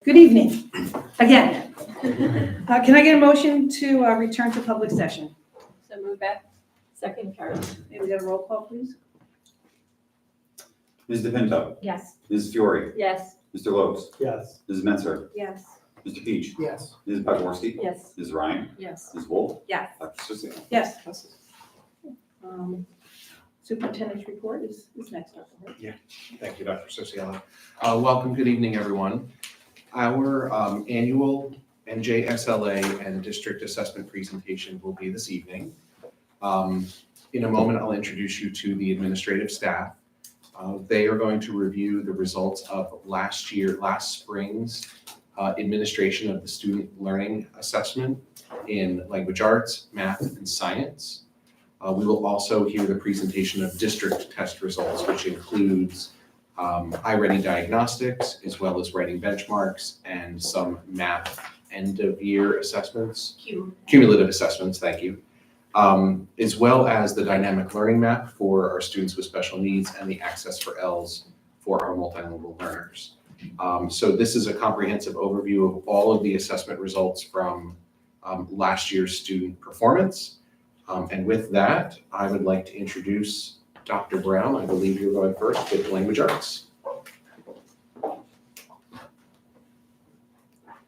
Good evening, again. Can I get a motion to return to public session? So move back. Second, Carol. May we get a roll call, please? Ms. DePinto, Yes. Ms. Fiore, Yes. Mr. Lopes, Yes. Ms. Menser, Yes. Mr. Peach, Yes. Ms. Pogorski, Yes. Ms. Ryan, Yes. Ms. Wolf, Yes. Dr. Susia. Yes. Superintendent's report is next, Dr. Hart. Thank you, Dr. Sosiello. Welcome, good evening, everyone. Our annual NJSLA and district assessment presentation will be this evening. In a moment, I'll introduce you to the administrative staff. They are going to review the results of last spring's administration of the student learning assessment in language arts, math, and science. We will also hear the presentation of district test results, which includes iReady diagnostics, as well as writing benchmarks and some math end-of-year assessments, cumulative assessments, thank you, as well as the dynamic learning map for our students with special needs and the Access for Ls for our multilingual learners. So this is a comprehensive overview of all of the assessment results from last year's student performance. And with that, I would like to introduce Dr. Brown. I believe you're going first with language arts.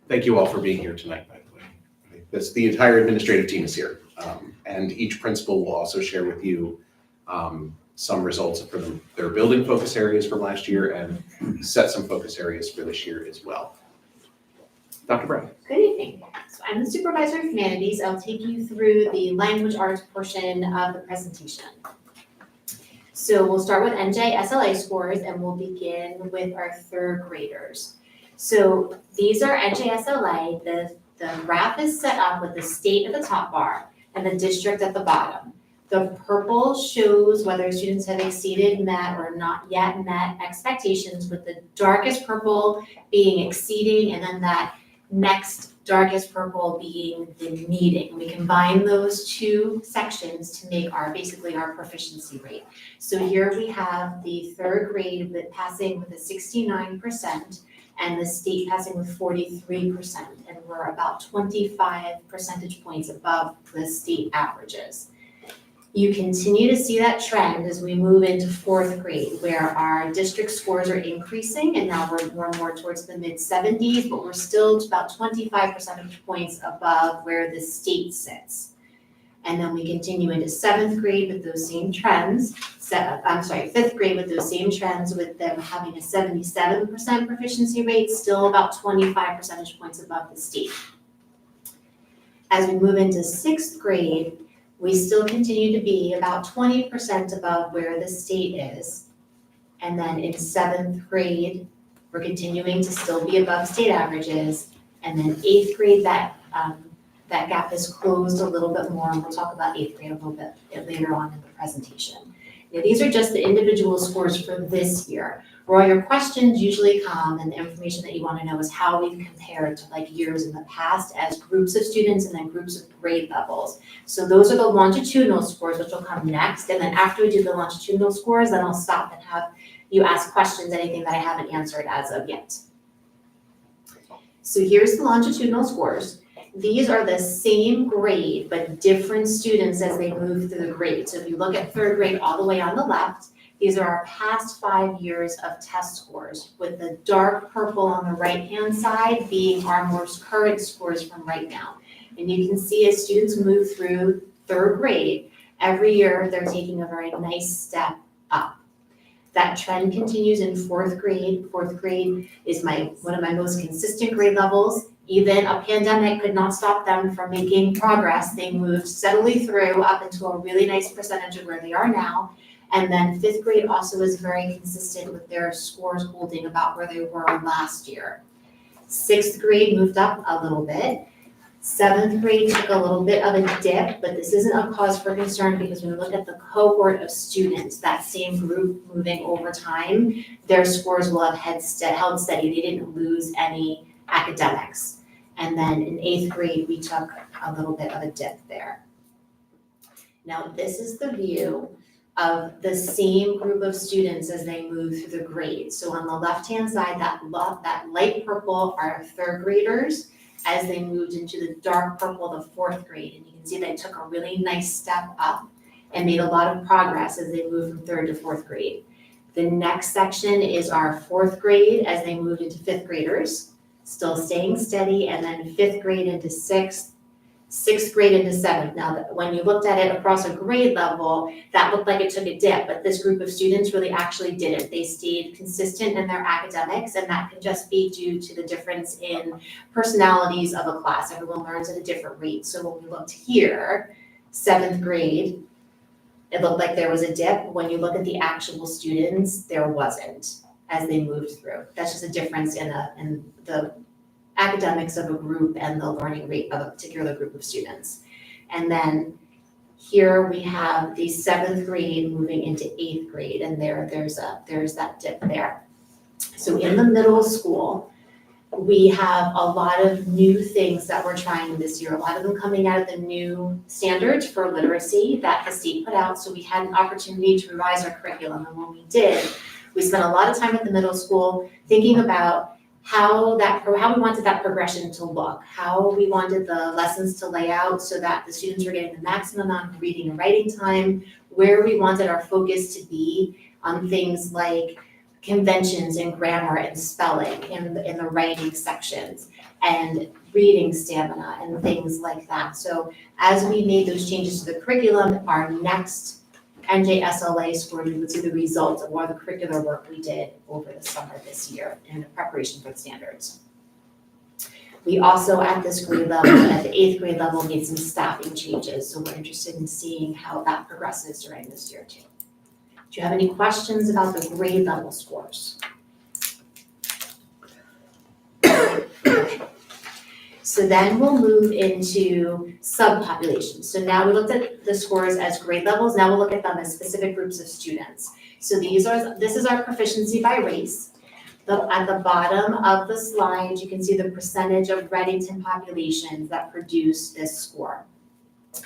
Thank you all for being here tonight, by the way. The entire administrative team is here. And each principal will also share with you some results for their building focus areas from last year and set some focus areas for this year as well. Dr. Brown. Good evening. So I'm the supervisor of humanities. I'll take you through the language arts portion of the presentation. So we'll start with NJSLA scores and we'll begin with our third graders. So these are NJSLA. The graph is set up with the state at the top bar and the district at the bottom. The purple shows whether students have exceeded, met, or not yet met expectations, with the darkest purple being exceeding and then that next darkest purple being the meeting. We combine those two sections to make basically our proficiency rate. So here we have the third grade passing with a 69% and the state passing with 43%, and we're about 25 percentage points above the state averages. You continue to see that trend as we move into fourth grade, where our district scores are increasing, and now we're more towards the mid-70s, but we're still about 25 percentage points above where the state sits. And then we continue into 7th grade with those same trends, 5th grade with those same trends, with them having a 77% proficiency rate, still about 25 percentage points above the state. As we move into 6th grade, we still continue to be about 20% above where the state is. And then in 7th grade, we're continuing to still be above state averages. And then 8th grade, that gap is closed a little bit more, and we'll talk about 8th grade a little bit later on in the presentation. Now, these are just the individual scores for this year. Where all your questions usually come and the information that you want to know is how we've compared to like years in the past as groups of students and then groups of grade levels. So those are the longitudinal scores, which will come next. And then after we do the longitudinal scores, then I'll stop and have you ask questions, anything that I haven't answered as of yet. So here's the longitudinal scores. These are the same grade, but different students as they move through the grade. So if you look at 3rd grade all the way on the left, these are our past 5 years of test scores, with the dark purple on the right-hand side being our most current scores from right now. And you can see as students move through 3rd grade, every year they're taking a very nice step up. That trend continues in 4th grade. 4th grade is one of my most consistent grade levels. Even a pandemic could not stop them from making progress. They moved steadily through up into a really nice percentage of where they are now. And then 5th grade also is very consistent with their scores holding about where they were last year. 6th grade moved up a little bit. 7th grade took a little bit of a dip, but this isn't a cause for concern because when we look at the cohort of students, that same group moving over time, their scores will have held steady. They didn't lose any academics. And then in 8th grade, we took a little bit of a dip there. Now, this is the view of the same group of students as they move through the grades. So on the left-hand side, that light purple are 3rd graders as they moved into the dark purple, the 4th grade. And you can see they took a really nice step up and made a lot of progress as they moved from 3rd to 4th grade. The next section is our 4th grade as they moved into 5th graders, still staying steady, and then 5th grade into 6th, 6th grade into 7th. Now, when you looked at it across a grade level, that looked like it took a dip, but this group of students really actually didn't. They stayed consistent in their academics, and that can just be due to the difference in personalities of a class. Everyone learns at a different rate. So when we looked here, 7th grade, it looked like there was a dip. When you look at the actual students, there wasn't as they moved through. That's just a difference in the academics of a group and the learning rate of a particular group of students. And then here we have the 7th grade moving into 8th grade, and there's that dip there. So in the middle school, we have a lot of new things that we're trying this year, a lot of them coming out of the new standards for literacy that the state put out. So we had an opportunity to revise our curriculum, and when we did, we spent a lot of time at the middle school thinking about how we wanted that progression to look, how we wanted the lessons to lay out so that the students were getting the maximum amount of reading and writing time, where we wanted our focus to be on things like conventions and grammar and spelling in the writing sections, and reading stamina and things like that. So as we made those changes to the curriculum, our next NJSLA score, you would see the results of all the curricular work we did over the summer this year in preparation for the standards. We also, at this grade level, at the 8th grade level, made some staffing changes, so we're interested in seeing how that progresses during this year too. Do you have any questions about the grade level scores? So then we'll move into subpopulations. So now we looked at the scores as grade levels, now we'll look at them as specific groups of students. So this is our proficiency by race. At the bottom of the slide, you can see the percentage of Reddington populations that produce this score.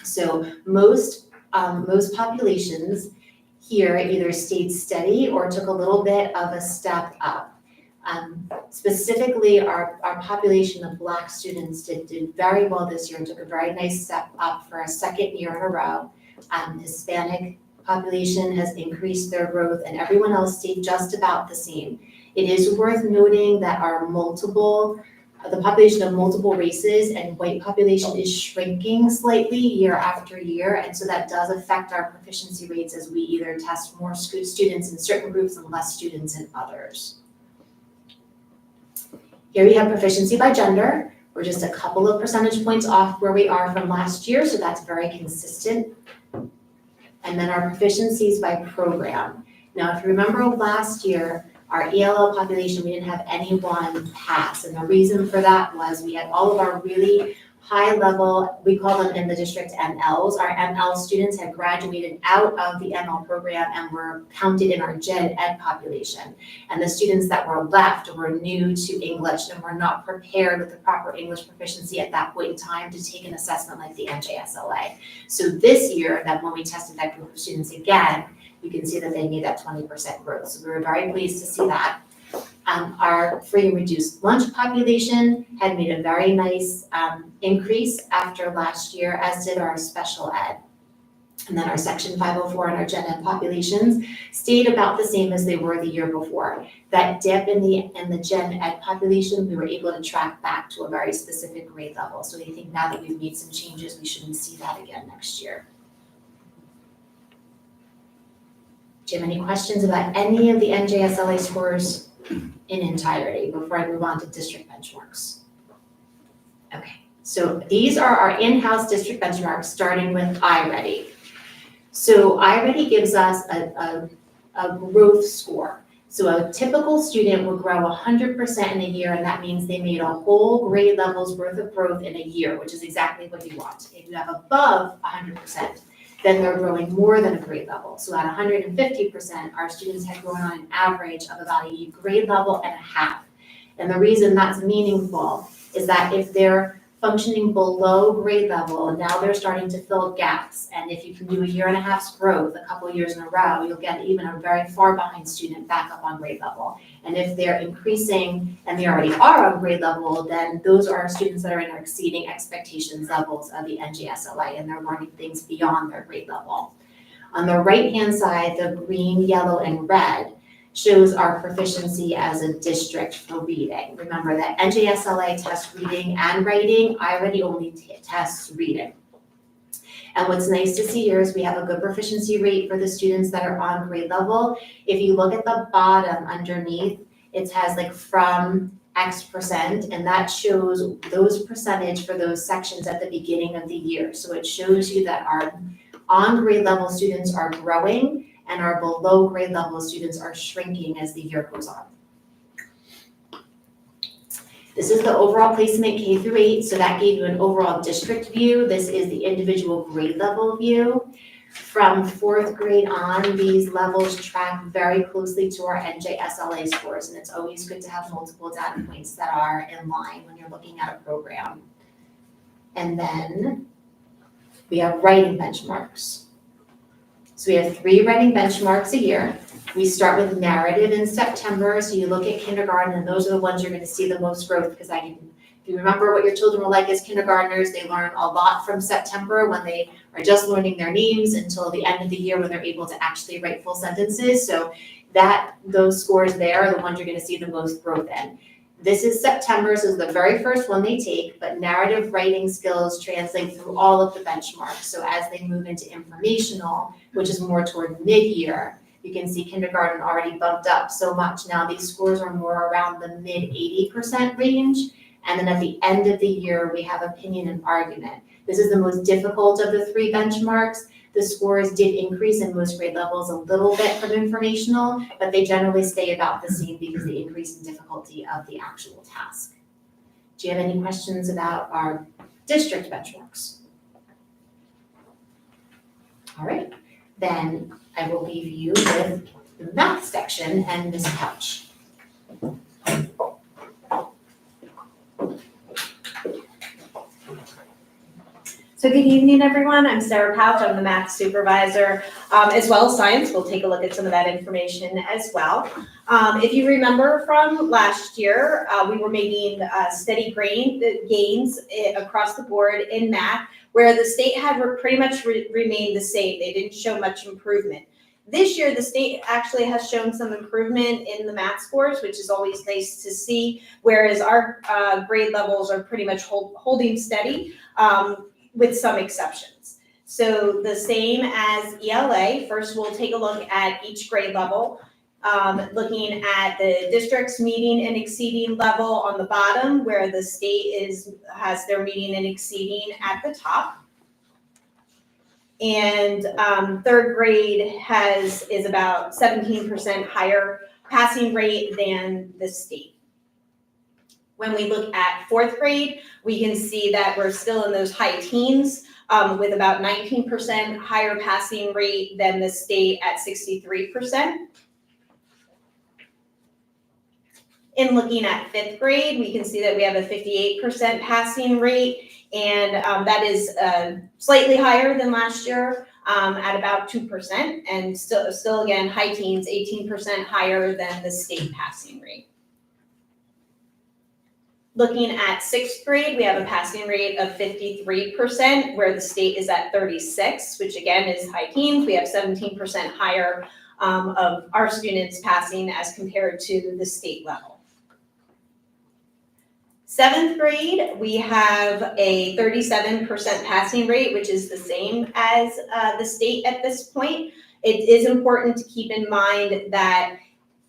So most populations here either stayed steady or took a little bit of a step up. Specifically, our population of Black students did very well this year and took a very nice step up for a 2nd year in a row. Hispanic population has increased their growth, and everyone else stayed just about the same. It is worth noting that our multiple the population of multiple races and white population is shrinking slightly year after year. And so that does affect our proficiency rates as we either test more students in certain groups and less students in others. Here we have proficiency by gender. We're just a couple of percentage points off where we are from last year, so that's very consistent. And then our proficiencies by program. Now, if you remember last year, our ELL population, we didn't have anyone pass. And the reason for that was we had all of our really high level, we call them in the district MLs. Our ML students had graduated out of the ML program and were counted in our gen ed population. And the students that were left were new to English and were not prepared with the proper English proficiency at that point in time to take an assessment like the NJSLA. So this year, that when we tested that group of students again, you can see that they made that 20% growth. So we were very pleased to see that. Our free and reduced lunch population had made a very nice increase after last year, as did our special ed. And then our section 504 and our gen ed populations stayed about the same as they were the year before. That dip in the gen ed population, we were able to track back to a very specific grade level. So we think now that we've made some changes, we shouldn't see that again next year. Do you have any questions about any of the NJSLA scores in entirety before I move on to district benchmarks? Okay, so these are our in-house district benchmarks, starting with iReady. So iReady gives us a growth score. So a typical student would grow 100% in a year, and that means they made a whole grade level's worth of growth in a year, which is exactly what you want. If you have above 100%, then they're growing more than a grade level. So at 150%, our students had grown on an average of about a grade level and a half. And the reason that's meaningful is that if they're functioning below grade level, now they're starting to fill gaps. And if you can do a year and a half's growth a couple of years in a row, you'll get even a very far behind student back up on grade level. And if they're increasing and they already are on grade level, then those are students that are in our exceeding expectations levels of the NJSLA, and they're learning things beyond their grade level. On the right-hand side, the green, yellow, and red shows our proficiency as a district for reading. Remember that NJSLA tests reading and writing, iReady only tests reading. And what's nice to see here is we have a good proficiency rate for the students that are on grade level. If you look at the bottom underneath, it has like from X percent, and that shows those percentage for those sections at the beginning of the year. So it shows you that our on grade level students are growing and our below grade level students are shrinking as the year goes on. This is the overall placement K through 8, so that gave you an overall district view. This is the individual grade level view. From 4th grade on, these levels track very closely to our NJSLA scores, and it's always good to have multiple data points that are in line when you're looking at a program. And then we have writing benchmarks. So we have 3 writing benchmarks a year. We start with narrative in September, so you look at kindergarten, and those are the ones you're going to see the most growth, because if you remember what your children were like as kindergartners, they learn a lot from September when they are just learning their names until the end of the year when they're able to actually write full sentences. So those scores there are the ones you're going to see the most growth in. This is September, so it's the very first one they take, but narrative writing skills translate through all of the benchmarks. So as they move into informational, which is more toward mid-year, you can see kindergarten already bumped up so much. Now these scores are more around the mid 80% range. And then at the end of the year, we have opinion and argument. This is the most difficult of the 3 benchmarks. The scores did increase in most grade levels a little bit from informational, but they generally stay about the same because of the increase in difficulty of the actual task. Do you have any questions about our district benchmarks? All right, then I will leave you with the math section and Ms. Couch. So good evening, everyone. I'm Sarah Pouch. I'm the math supervisor, as well as science. We'll take a look at some of that information as well. If you remember from last year, we were making steady gains across the board in math, where the state had pretty much remained the same. They didn't show much improvement. This year, the state actually has shown some improvement in the math scores, which is always nice to see, whereas our grade levels are pretty much holding steady, with some exceptions. So the same as ELA, first we'll take a look at each grade level, looking at the district's meeting and exceeding level on the bottom, where the state has their meeting and exceeding at the top. And third grade is about 17% higher passing rate than the state. When we look at fourth grade, we can see that we're still in those high teens, with about 19% higher passing rate than the state at 63%. In looking at fifth grade, we can see that we have a 58% passing rate, and that is slightly higher than last year, at about 2%, and still again, high teens, 18% higher than the state passing rate. Looking at sixth grade, we have a passing rate of 53%, where the state is at 36, which again is high teens. We have 17% higher of our students passing as compared to the state level. Seventh grade, we have a 37% passing rate, which is the same as the state at this point. It is important to keep in mind that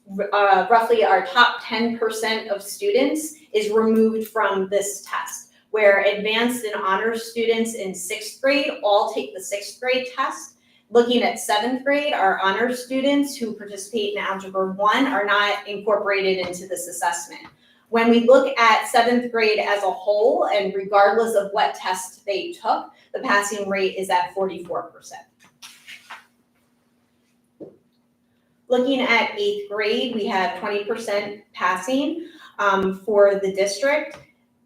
roughly our top 10% of students is removed from this test, where advanced and honors students in sixth grade all take the sixth grade test. Looking at seventh grade, our honors students who participate in Algebra 1 are not incorporated into this assessment. When we look at seventh grade as a whole, and regardless of what test they took, the passing rate is at 44%. Looking at eighth grade, we have 20% passing for the district.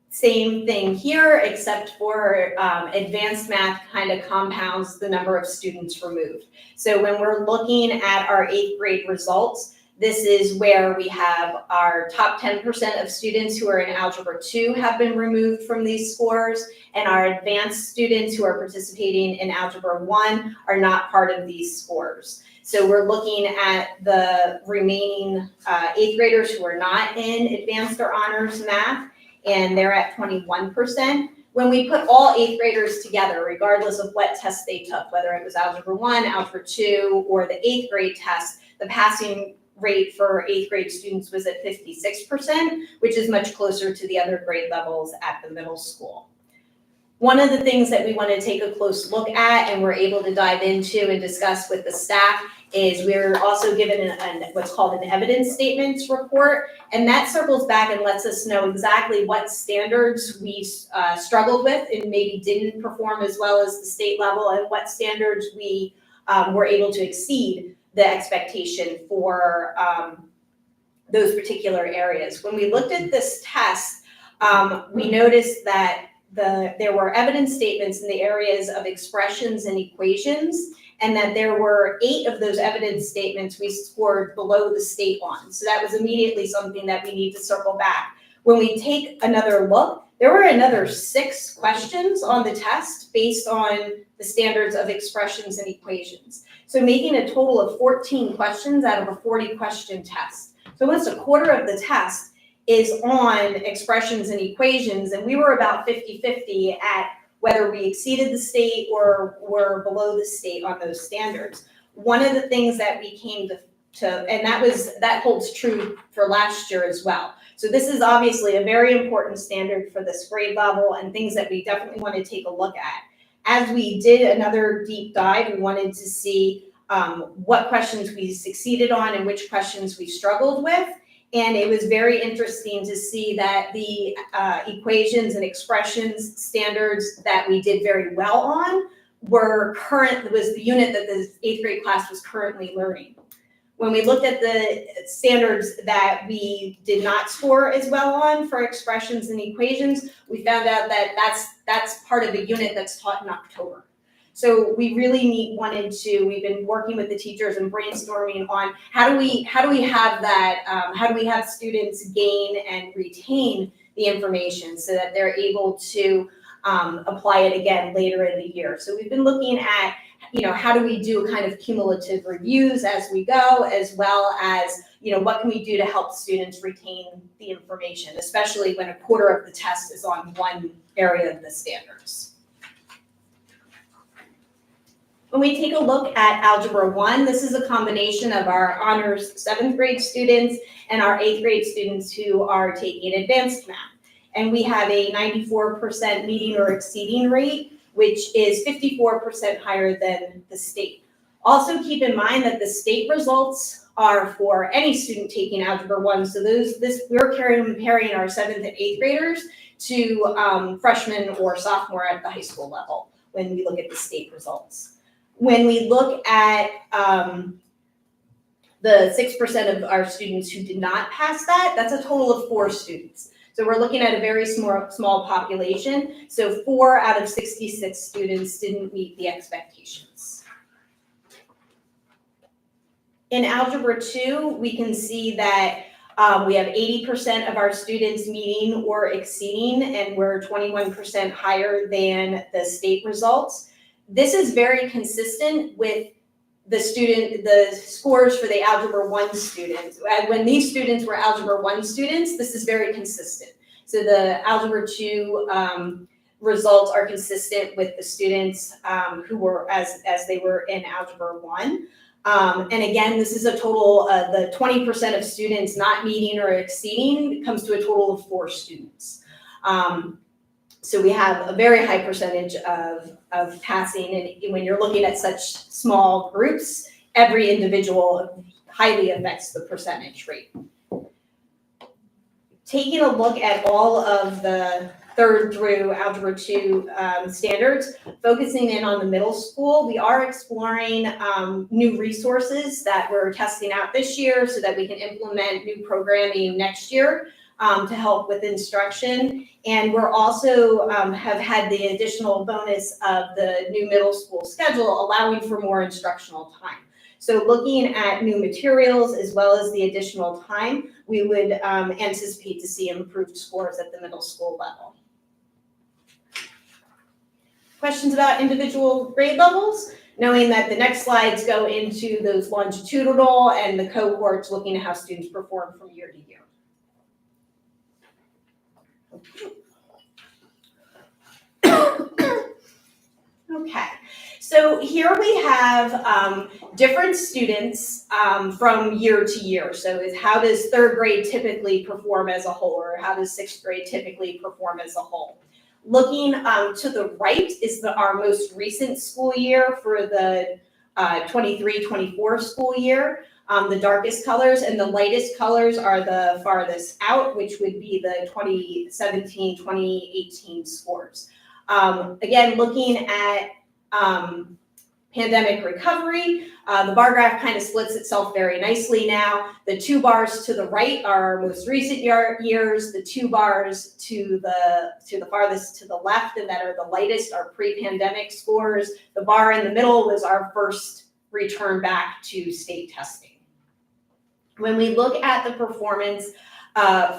Same thing here, except for advanced math kind of compounds the number of students removed. So when we're looking at our eighth grade results, this is where we have our top 10% of students who are in Algebra 2 have been removed from these scores, and our advanced students who are participating in Algebra 1 are not part of these scores. So we're looking at the remaining eighth graders who are not in advanced or honors math, and they're at 21%. When we put all eighth graders together, regardless of what test they took, whether it was Algebra 1, Algebra 2, or the eighth grade test, the passing rate for eighth grade students was at 56%, which is much closer to the other grade levels at the middle school. One of the things that we want to take a close look at and we're able to dive into and discuss with the staff is we're also given what's called an evidence statements report, and that circles back and lets us know exactly what standards we struggled with and maybe didn't perform as well as the state level, and what standards we were able to exceed the expectation for those particular areas. When we looked at this test, we noticed that there were evidence statements in the areas of expressions and equations, and that there were 8 of those evidence statements we scored below the state on. So that was immediately something that we need to circle back. When we take another look, there were another 6 questions on the test based on the standards of expressions and equations. So making a total of 14 questions out of a 40-question test. So almost a quarter of the test is on expressions and equations, and we were about 50-50 at whether we exceeded the state or were below the state on those standards. One of the things that we came to and that holds true for last year as well. So this is obviously a very important standard for this grade level and things that we definitely want to take a look at. As we did another deep dive, we wanted to see what questions we succeeded on and which questions we struggled with. And it was very interesting to see that the equations and expressions standards that we did very well on was the unit that the 8th grade class was currently learning. When we looked at the standards that we did not score as well on for expressions and equations, we found out that that's part of a unit that's taught in October. So we really we've been working with the teachers and brainstorming on how do we have that, how do we have students gain and retain the information so that they're able to apply it again later in the year. So we've been looking at, how do we do kind of cumulative reviews as we go, as well as, what can we do to help students retain the information, especially when a quarter of the test is on one area of the standards. When we take a look at Algebra 1, this is a combination of our honors 7th grade students and our 8th grade students who are taking advanced math. And we have a 94% meeting or exceeding rate, which is 54% higher than the state. Also keep in mind that the state results are for any student taking Algebra 1. So we're comparing our 7th and 8th graders to freshmen or sophomore at the high school level when we look at the state results. When we look at the 6% of our students who did not pass that, that's a total of 4 students. So we're looking at a very small population. So 4 out of 66 students didn't meet the expectations. In Algebra 2, we can see that we have 80% of our students meeting or exceeding, and we're 21% higher than the state results. This is very consistent with the scores for the Algebra 1 students. When these students were Algebra 1 students, this is very consistent. So the Algebra 2 results are consistent with the students who were as they were in Algebra 1. And again, this is a total of the 20% of students not meeting or exceeding comes to a total of 4 students. So we have a very high percentage of passing, and when you're looking at such small groups, every individual highly affects the percentage rate. Taking a look at all of the 3rd through Algebra 2 standards, focusing in on the middle school, we are exploring new resources that we're testing out this year so that we can implement new programming next year to help with instruction. And we're also have had the additional bonus of the new middle school schedule, allowing for more instructional time. So looking at new materials as well as the additional time, we would anticipate to see improved scores at the middle school level. Questions about individual grade levels? Knowing that the next slides go into those longitudinal and the cohorts, looking at how students perform from year to year. Okay, so here we have different students from year to year. So how does 3rd grade typically perform as a whole, or how does 6th grade typically perform as a whole? Looking to the right is our most recent school year for the 23-24 school year. The darkest colors and the lightest colors are the farthest out, which would be the 2017-2018 scores. Again, looking at pandemic recovery, the bar graph kind of splits itself very nicely now. The 2 bars to the right are our most recent years. The 2 bars to the farthest to the left and that are the lightest are pre-pandemic scores. The bar in the middle was our first return back to state testing. When we look at the performance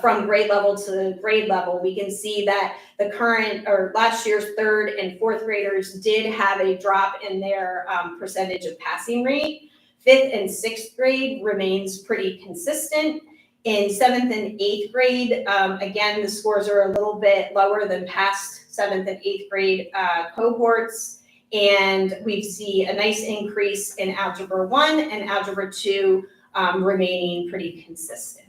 from grade level to grade level, we can see that the current or last year's 3rd and 4th graders did have a drop in their percentage of passing rate. 5th and 6th grade remains pretty consistent. In 7th and 8th grade, again, the scores are a little bit lower than past 7th and 8th grade cohorts. And we see a nice increase in Algebra 1 and Algebra 2 remaining pretty consistent.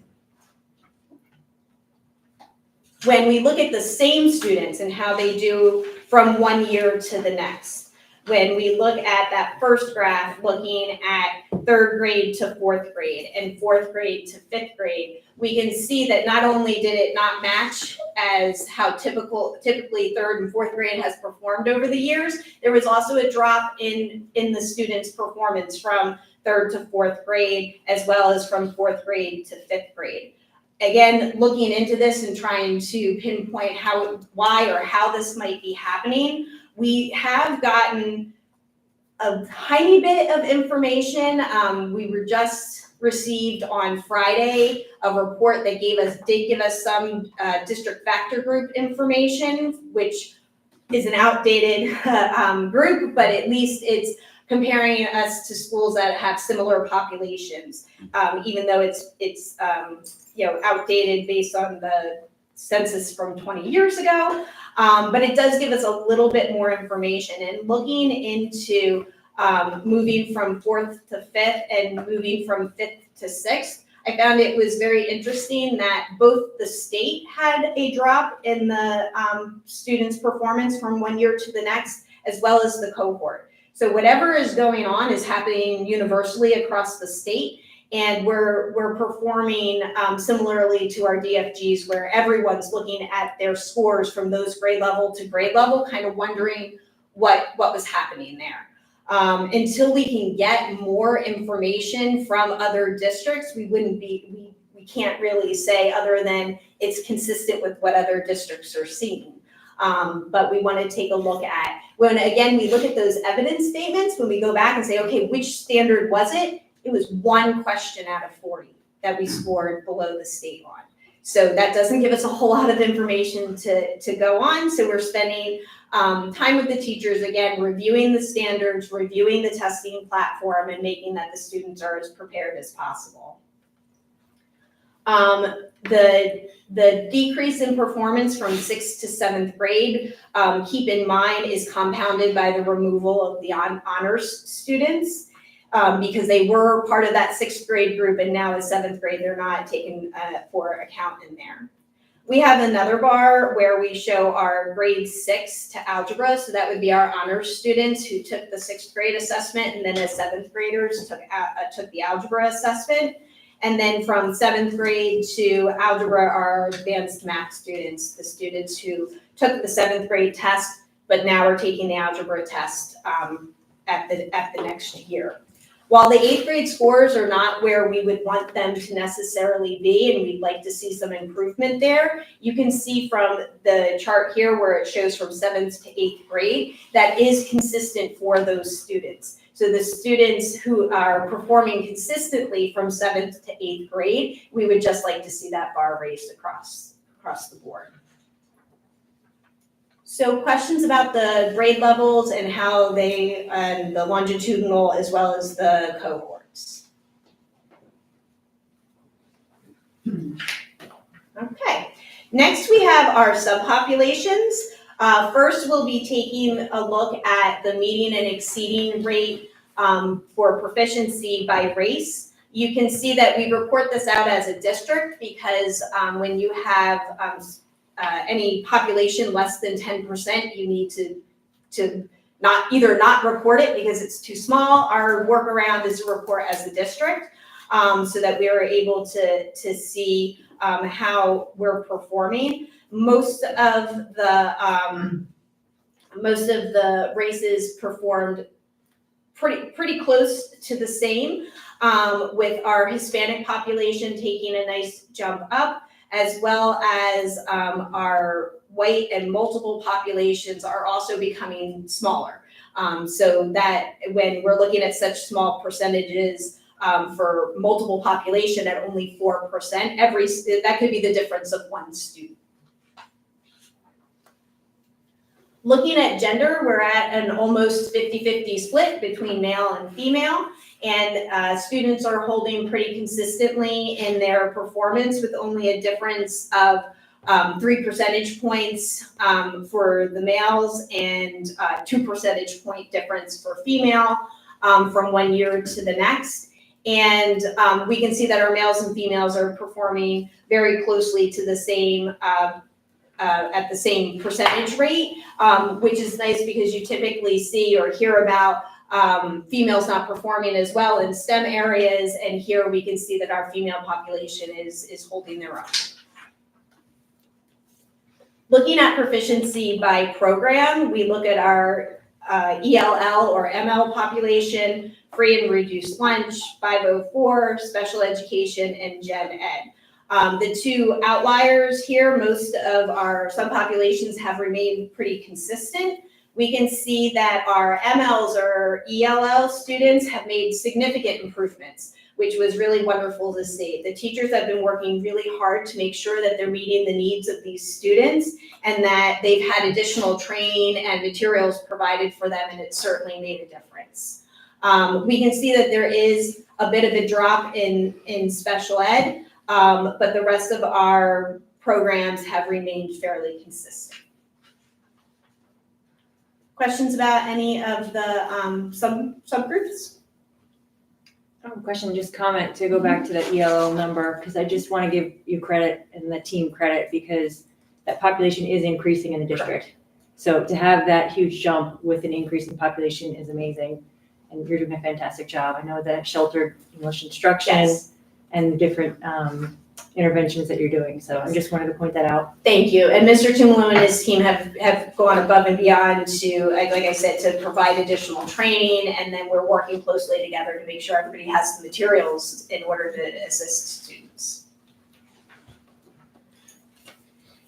When we look at the same students and how they do from one year to the next, when we look at that first graph looking at 3rd grade to 4th grade and 4th grade to 5th grade, we can see that not only did it not match as how typically 3rd and 4th grade has performed over the years, there was also a drop in the students' performance from 3rd to 4th grade, as well as from 4th grade to 5th grade. Again, looking into this and trying to pinpoint why or how this might be happening, we have gotten a tiny bit of information. We were just received on Friday a report that did give us some district factor group information, which is an outdated group, but at least it's comparing us to schools that have similar populations, even though it's outdated based on the census from 20 years ago. But it does give us a little bit more information, and looking into moving from 4th to 5th and moving from 5th to 6th, I found it was very interesting that both the state had a drop in the students' performance from one year to the next, as well as the cohort. So whatever is going on is happening universally across the state, and we're performing similarly to our DFGs, where everyone's looking at their scores from those grade level to grade level, kind of wondering what was happening there. Until we can get more information from other districts, we can't really say other than it's consistent with what other districts are seeing. But we want to take a look at, when again, we look at those evidence statements, when we go back and say, okay, which standard was it? It was 1 question out of 40 that we scored below the state on. So that doesn't give us a whole lot of information to go on. So we're spending time with the teachers, again, reviewing the standards, reviewing the testing platform, and making that the students are as prepared as possible. The decrease in performance from 6th to 7th grade, keep in mind, is compounded by the removal of the honors students. Because they were part of that 6th grade group, and now as 7th grade, they're not taken for account in there. We have another bar where we show our grade 6 to algebra, so that would be our honors students who took the 6th grade assessment, and then as 7th graders took the algebra assessment. And then from 7th grade to algebra are advanced math students, the students who took the 7th grade test, but now are taking the algebra test at the next year. While the 8th grade scores are not where we would want them to necessarily be, and we'd like to see some improvement there, you can see from the chart here where it shows from 7th to 8th grade, that is consistent for those students. So the students who are performing consistently from 7th to 8th grade, we would just like to see that bar raised across the board. So questions about the grade levels and how they, and the longitudinal as well as the cohorts. Okay, next we have our subpopulations. First, we'll be taking a look at the median and exceeding rate for proficiency by race. You can see that we report this out as a district because when you have any population less than 10%, you need to not report it because it's too small. Our workaround is to report as the district so that we are able to see how we're performing. Most of the races performed pretty close to the same, with our Hispanic population taking a nice jump up, as well as our white and multiple populations are also becoming smaller. So that when we're looking at such small percentages for multiple population at only 4%, that could be the difference of 1 student. Looking at gender, we're at an almost 50-50 split between male and female, and students are holding pretty consistently in their performance with only a difference of 3 percentage points for the males and 2 percentage point difference for female from 1 year to the next. And we can see that our males and females are performing very closely to the same at the same percentage rate, which is nice because you typically see or hear about females not performing as well in STEM areas, and here we can see that our female population is holding their own. Looking at proficiency by program, we look at our ELL or ML population, free and reduced lunch, 504, special education, and gen ed. The 2 outliers here, most of our subpopulations have remained pretty consistent. We can see that our MLs or ELL students have made significant improvements, which was really wonderful to see. The teachers have been working really hard to make sure that they're meeting the needs of these students and that they've had additional training and materials provided for them, and it certainly made a difference. We can see that there is a bit of a drop in special ed, but the rest of our programs have remained fairly consistent. Questions about any of the subgroups? Question, just comment to go back to the ELL number, because I just want to give you credit and the team credit because that population is increasing in the district. So to have that huge jump with an increase in population is amazing. And you're doing a fantastic job. I know the sheltered English instruction Yes. and the different interventions that you're doing. So I just wanted to point that out. Thank you. And Mr. Tumalo and his team have gone above and beyond to, like I said, to provide additional training. And then we're working closely together to make sure everybody has the materials in order to assist students.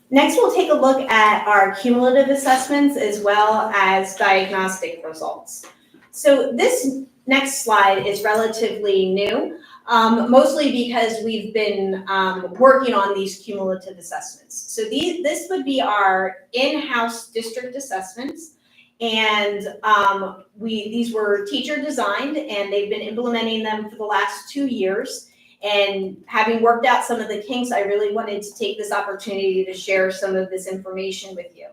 Next, we'll take a look at our cumulative assessments as well as diagnostic results. So this next slide is relatively new. Mostly because we've been working on these cumulative assessments. So this would be our in-house district assessments. And these were teacher designed and they've been implementing them for the last 2 years. And having worked out some of the kinks, I really wanted to take this opportunity to share some of this information with you.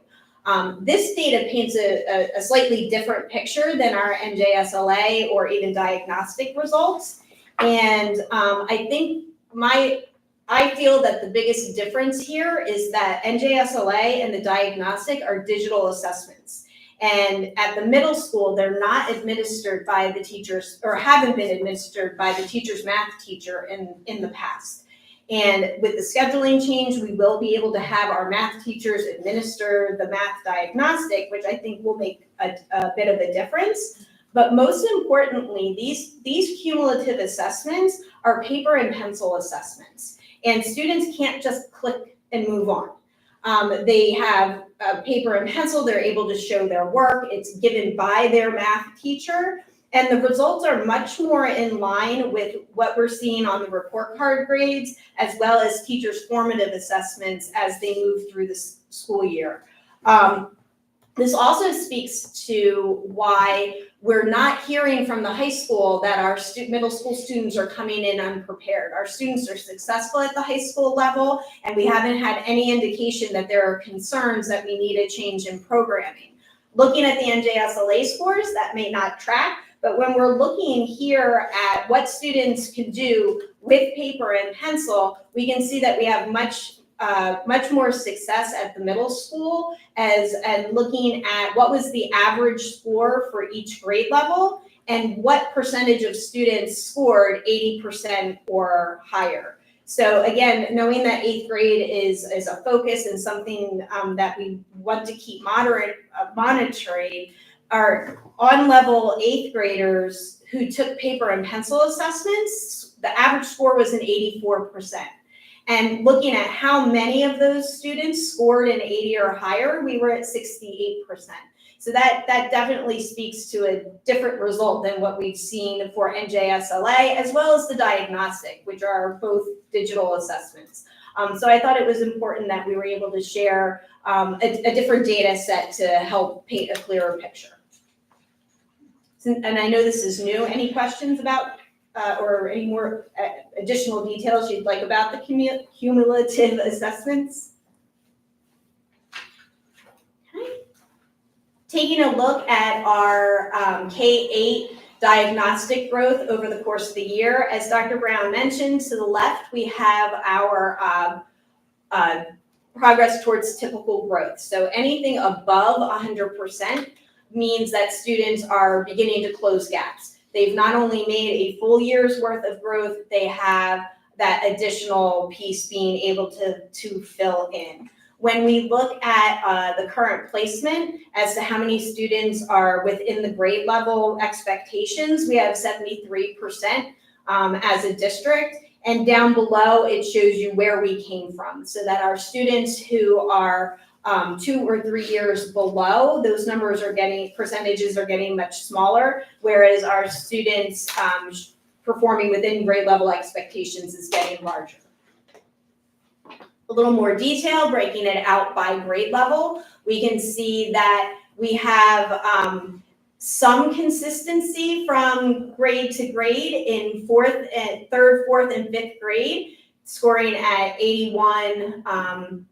This data paints a slightly different picture than our NJSLA or even diagnostic results. And I think I feel that the biggest difference here is that NJSLA and the diagnostic are digital assessments. And at the middle school, they're not administered by the teachers or haven't been administered by the teacher's math teacher in the past. And with the scheduling change, we will be able to have our math teachers administer the math diagnostic, which I think will make a bit of a difference. But most importantly, these cumulative assessments are paper and pencil assessments. And students can't just click and move on. They have paper and pencil, they're able to show their work, it's given by their math teacher, and the results are much more in line with what we're seeing on the report card grades, as well as teachers' formative assessments as they move through the school year. This also speaks to why we're not hearing from the high school that our middle school students are coming in unprepared. Our students are successful at the high school level, and we haven't had any indication that there are concerns that we need a change in programming. Looking at the NJSLA scores, that may not track, but when we're looking here at what students can do with paper and pencil, we can see that we have much more success at the middle school and looking at what was the average score for each grade level and what percentage of students scored 80% or higher. So again, knowing that 8th grade is a focus and something that we want to keep monitoring, our on-level 8th graders who took paper and pencil assessments, the average score was an 84%. And looking at how many of those students scored an 80 or higher, we were at 68%. So that definitely speaks to a different result than what we've seen for NJSLA, as well as the diagnostic, which are both digital assessments. So I thought it was important that we were able to share a different data set to help paint a clearer picture. And I know this is new. Any questions about or any more additional details you'd like about the cumulative assessments? Okay. Taking a look at our K-8 diagnostic growth over the course of the year, as Dr. Brown mentioned, to the left we have our progress towards typical growth. So anything above 100% means that students are beginning to close gaps. They've not only made a full year's worth of growth, they have that additional piece being able to fill in. When we look at the current placement as to how many students are within the grade level expectations, we have 73% as a district. And down below, it shows you where we came from, so that our students who are 2 or 3 years below, those numbers percentages are getting much smaller, whereas our students performing within grade level expectations is getting larger. A little more detail, breaking it out by grade level, we can see that we have some consistency from grade to grade in third, fourth, and fifth grade, scoring at 81,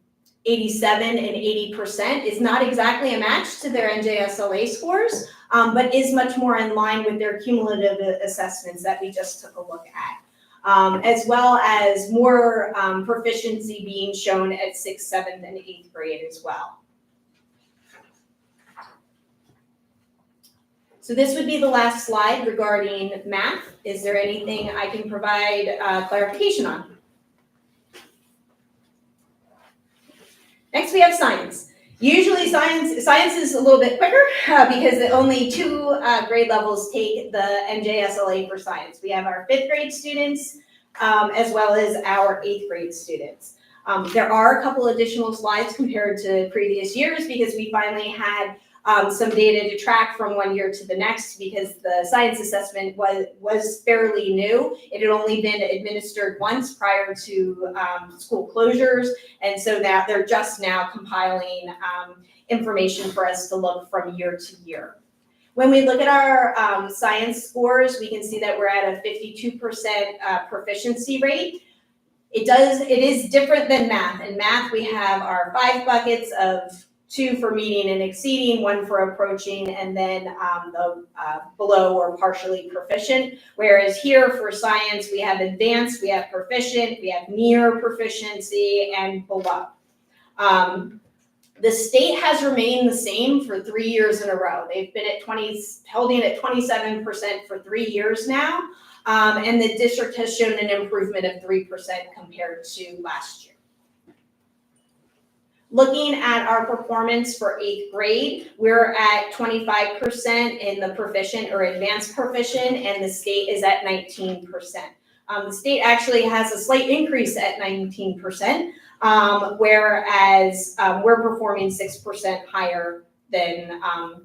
87, and 80% is not exactly a match to their NJSLA scores, but is much more in line with their cumulative assessments that we just took a look at, as well as more proficiency being shown at 6th, 7th, and 8th grade as well. So this would be the last slide regarding math. Is there anything I can provide clarification on? Next, we have science. Usually science is a little bit quicker because only 2 grade levels take the NJSLA for science. We have our 5th grade students as well as our 8th grade students. There are a couple additional slides compared to previous years because we finally had some data to track from one year to the next because the science assessment was fairly new. It had only been administered once prior to school closures, and so now they're just now compiling information for us to look from year to year. When we look at our science scores, we can see that we're at a 52% proficiency rate. It is different than math. In math, we have our 5 buckets of 2 for meeting and exceeding, 1 for approaching, and then the below or partially proficient. Whereas here for science, we have advanced, we have proficient, we have near proficiency, and below. The state has remained the same for 3 years in a row. They've been at holding at 27% for 3 years now, and the district has shown an improvement of 3% compared to last year. Looking at our performance for 8th grade, we're at 25% in the proficient or advanced proficient, and the state is at 19%. The state actually has a slight increase at 19%, whereas we're performing 6% higher than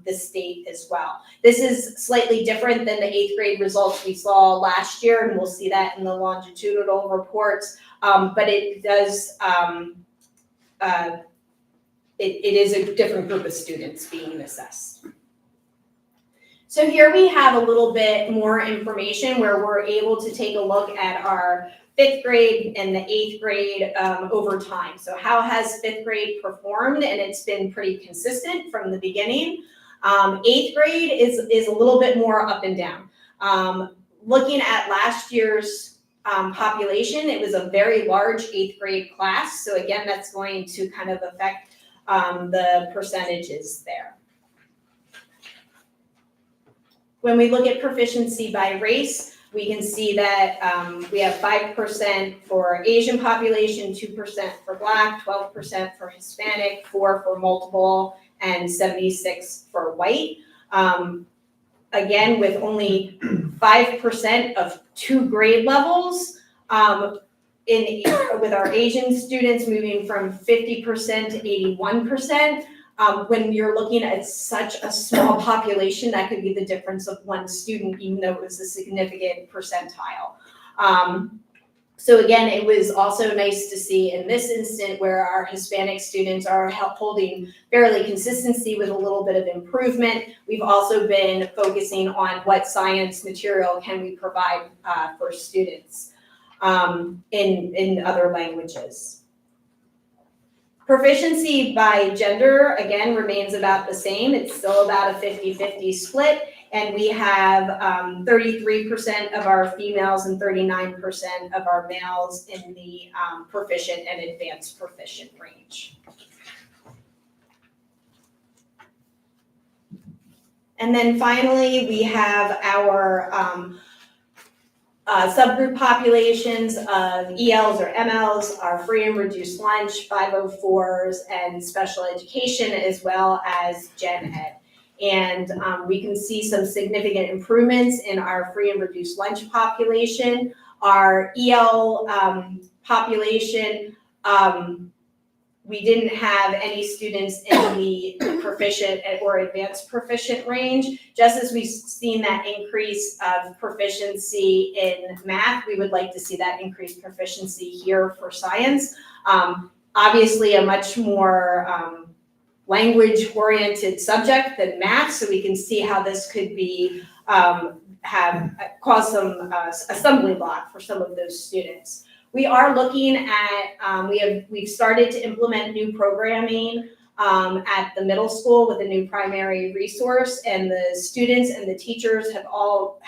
the state as well. This is slightly different than the 8th grade results we saw last year, and we'll see that in the longitudinal reports, but it does it is a different group of students being assessed. So here we have a little bit more information where we're able to take a look at our 5th grade and the 8th grade over time. So how has 5th grade performed? And it's been pretty consistent from the beginning. 8th grade is a little bit more up and down. Looking at last year's population, it was a very large 8th grade class. So again, that's going to kind of affect the percentages there. When we look at proficiency by race, we can see that we have 5% for Asian population, 2% for Black, 12% for Hispanic, 4% for multiple, and 76% for white. Again, with only 5% of 2 grade levels, with our Asian students moving from 50% to 81%, when you're looking at such a small population, that could be the difference of 1 student, even though it was a significant percentile. So again, it was also nice to see in this instant where our Hispanic students are holding fairly consistency with a little bit of improvement. We've also been focusing on what science material can we provide for students in other languages. Proficiency by gender, again, remains about the same. It's still about a 50-50 split, and we have 33% of our females and 39% of our males in the proficient and advanced proficient range. And then finally, we have our subgroup populations of ELs or MLs, our free and reduced lunch, 504s, and special education, as well as gen ed. And we can see some significant improvements in our free and reduced lunch population. Our EL population, we didn't have any students in the proficient or advanced proficient range. Just as we've seen that increase of proficiency in math, we would like to see that increased proficiency here for science. Obviously, a much more language-oriented subject than math, so we can see how this could be, cause some a stumbling block for some of those students. We are looking at, we've started to implement new programming at the middle school with a new primary resource, and the students and the teachers have all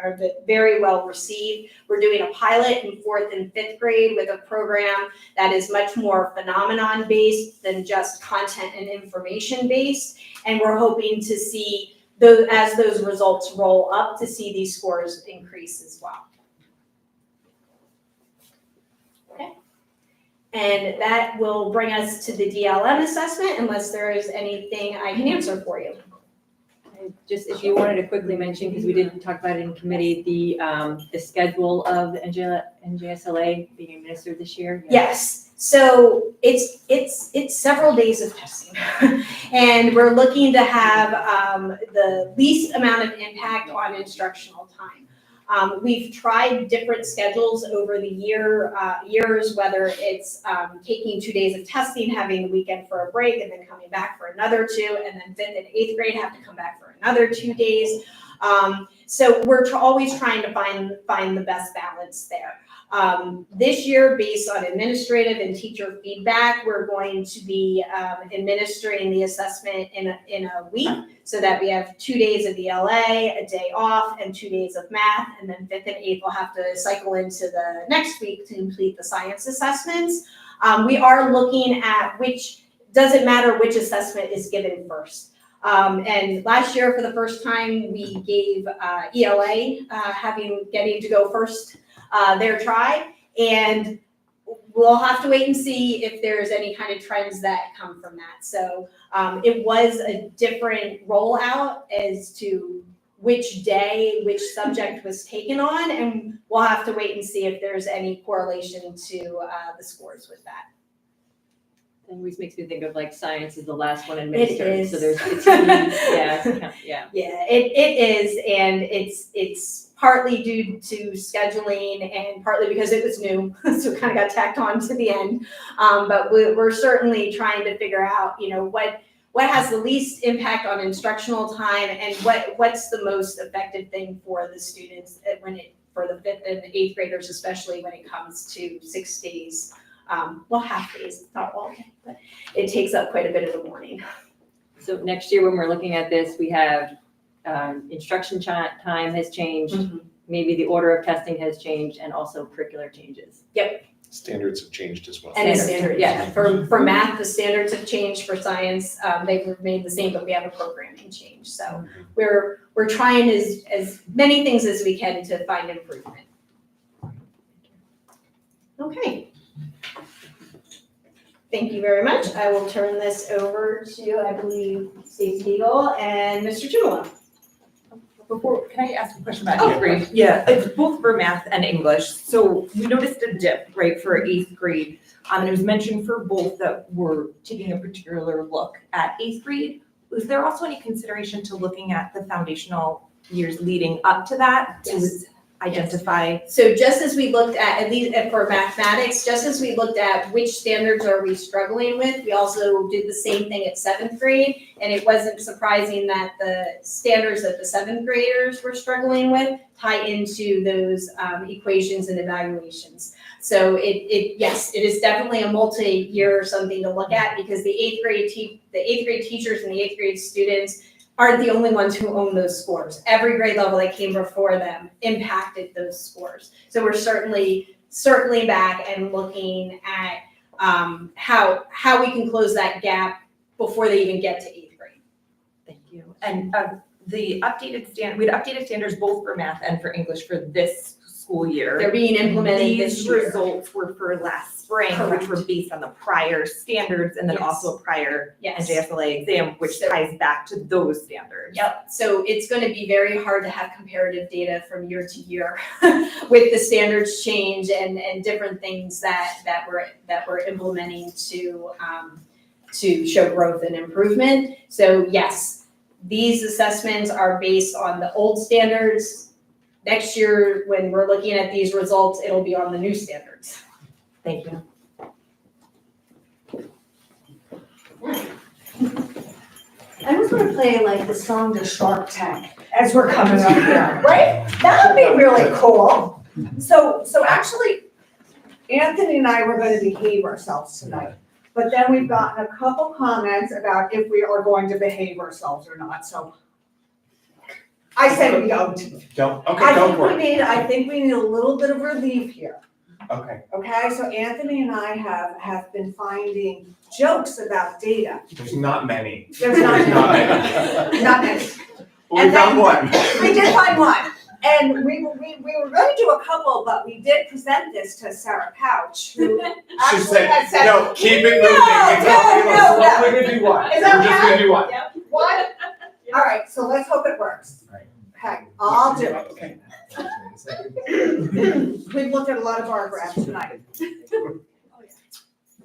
are very well received. We're doing a pilot in 4th and 5th grade with a program that is much more phenomenon based than just content and information based, and we're hoping to see as those results roll up to see these scores increase as well. And that will bring us to the DLM assessment, unless there is anything I can answer for you. Just if you wanted to quickly mention, because we didn't talk about it in committee, the schedule of the NJSLA being administered this year. Yes, so it's several days of testing. And we're looking to have the least amount of impact on instructional time. We've tried different schedules over the years, whether it's taking 2 days of testing, having the weekend for a break, and then coming back for another 2, and then 5th and 8th grade have to come back for another 2 days. So we're always trying to find the best balance there. This year, based on administrative and teacher feedback, we're going to be administering the assessment in a week, so that we have 2 days of ELA, a day off, and 2 days of math, and then 5th and 8th will have to cycle into the next week to complete the science assessments. We are looking at doesn't matter which assessment is given first. And last year, for the first time, we gave ELA, getting to go first their try, and we'll have to wait and see if there's any kind of trends that come from that. So it was a different rollout as to which day, which subject was taken on, and we'll have to wait and see if there's any correlation to the scores with that. It always makes me think of like science is the last one administered. It is. So there's, yeah. Yeah, it is, and it's partly due to scheduling and partly because it was new, so it kind of got tacked on to the end. But we're certainly trying to figure out, what has the least impact on instructional time, and what's the most effective thing for the students for the 5th and 8th graders, especially when it comes to 6 days. Half days, not all day, but it takes up quite a bit of the morning. So next year, when we're looking at this, we have instruction time has changed. Mm-hmm. Maybe the order of testing has changed, and also curricular changes. Standards have changed as well. And the Standards, standards, yeah. For math, the standards have changed. For science, they've remained the same, but we have a programming change. So we're trying as many things as we can to find improvement. Okay. Thank you very much. I will turn this over to, I believe, Stacey Deagle and Mr. Chumalo. Can I ask a question about Oh, 8th grade? Yeah, it's both for math and English. So we noticed a dip, right, for 8th grade. And it was mentioned for both that we're taking a particular look at 8th grade. Was there also any consideration to looking at the foundational years leading up to that? Yes. To identify? So just as we looked at least for mathematics, just as we looked at which standards are we struggling with, we also did the same thing at 7th grade. And it wasn't surprising that the standards that the 7th graders were struggling with tie into those equations and evaluations. So yes, it is definitely a multi-year something to look at, because the 8th grade teachers and the 8th grade students aren't the only ones who own those scores. Every grade level that came before them impacted those scores. So we're certainly circling back and looking at how we can close that gap before they even get to 8th grade. Thank you. And we had updated standards both for math and for English for this school year. They're being implemented this These year. results were for last spring, Correct. which were based on the prior standards and then Yes. also a prior Yes. NJSLA exam, which So- ties back to those standards. Yep, so it's going to be very hard to have comparative data from year to year with the standards change and different things that we're implementing to show growth and improvement. So yes, these assessments are based on the old standards. Next year, when we're looking at these results, it'll be on the new standards. Thank you. I was gonna play like the song to Shark Tank as we're coming up here, right? That would be really cool. So actually, Anthony and I were gonna behave ourselves tonight. But then we've gotten a couple comments about if we are going to behave ourselves or not, so. I say we don't. Don't, okay, go for it. I think we need a little bit of relief here. Okay, Okay, so Anthony and I have been finding jokes about data. there's not many. There's not Not many. Not many. We And found then- one. We did find one, and we were going to do a couple, but we did present this to Sarah Pouch, who She actually had said, said, no, keep it moving. No, We're only gonna do one. Is that We're just gonna do one. what? All right, so let's hope it works. Right. Okay, I'll do it. Okay. We've looked at a lot of bar graphs tonight.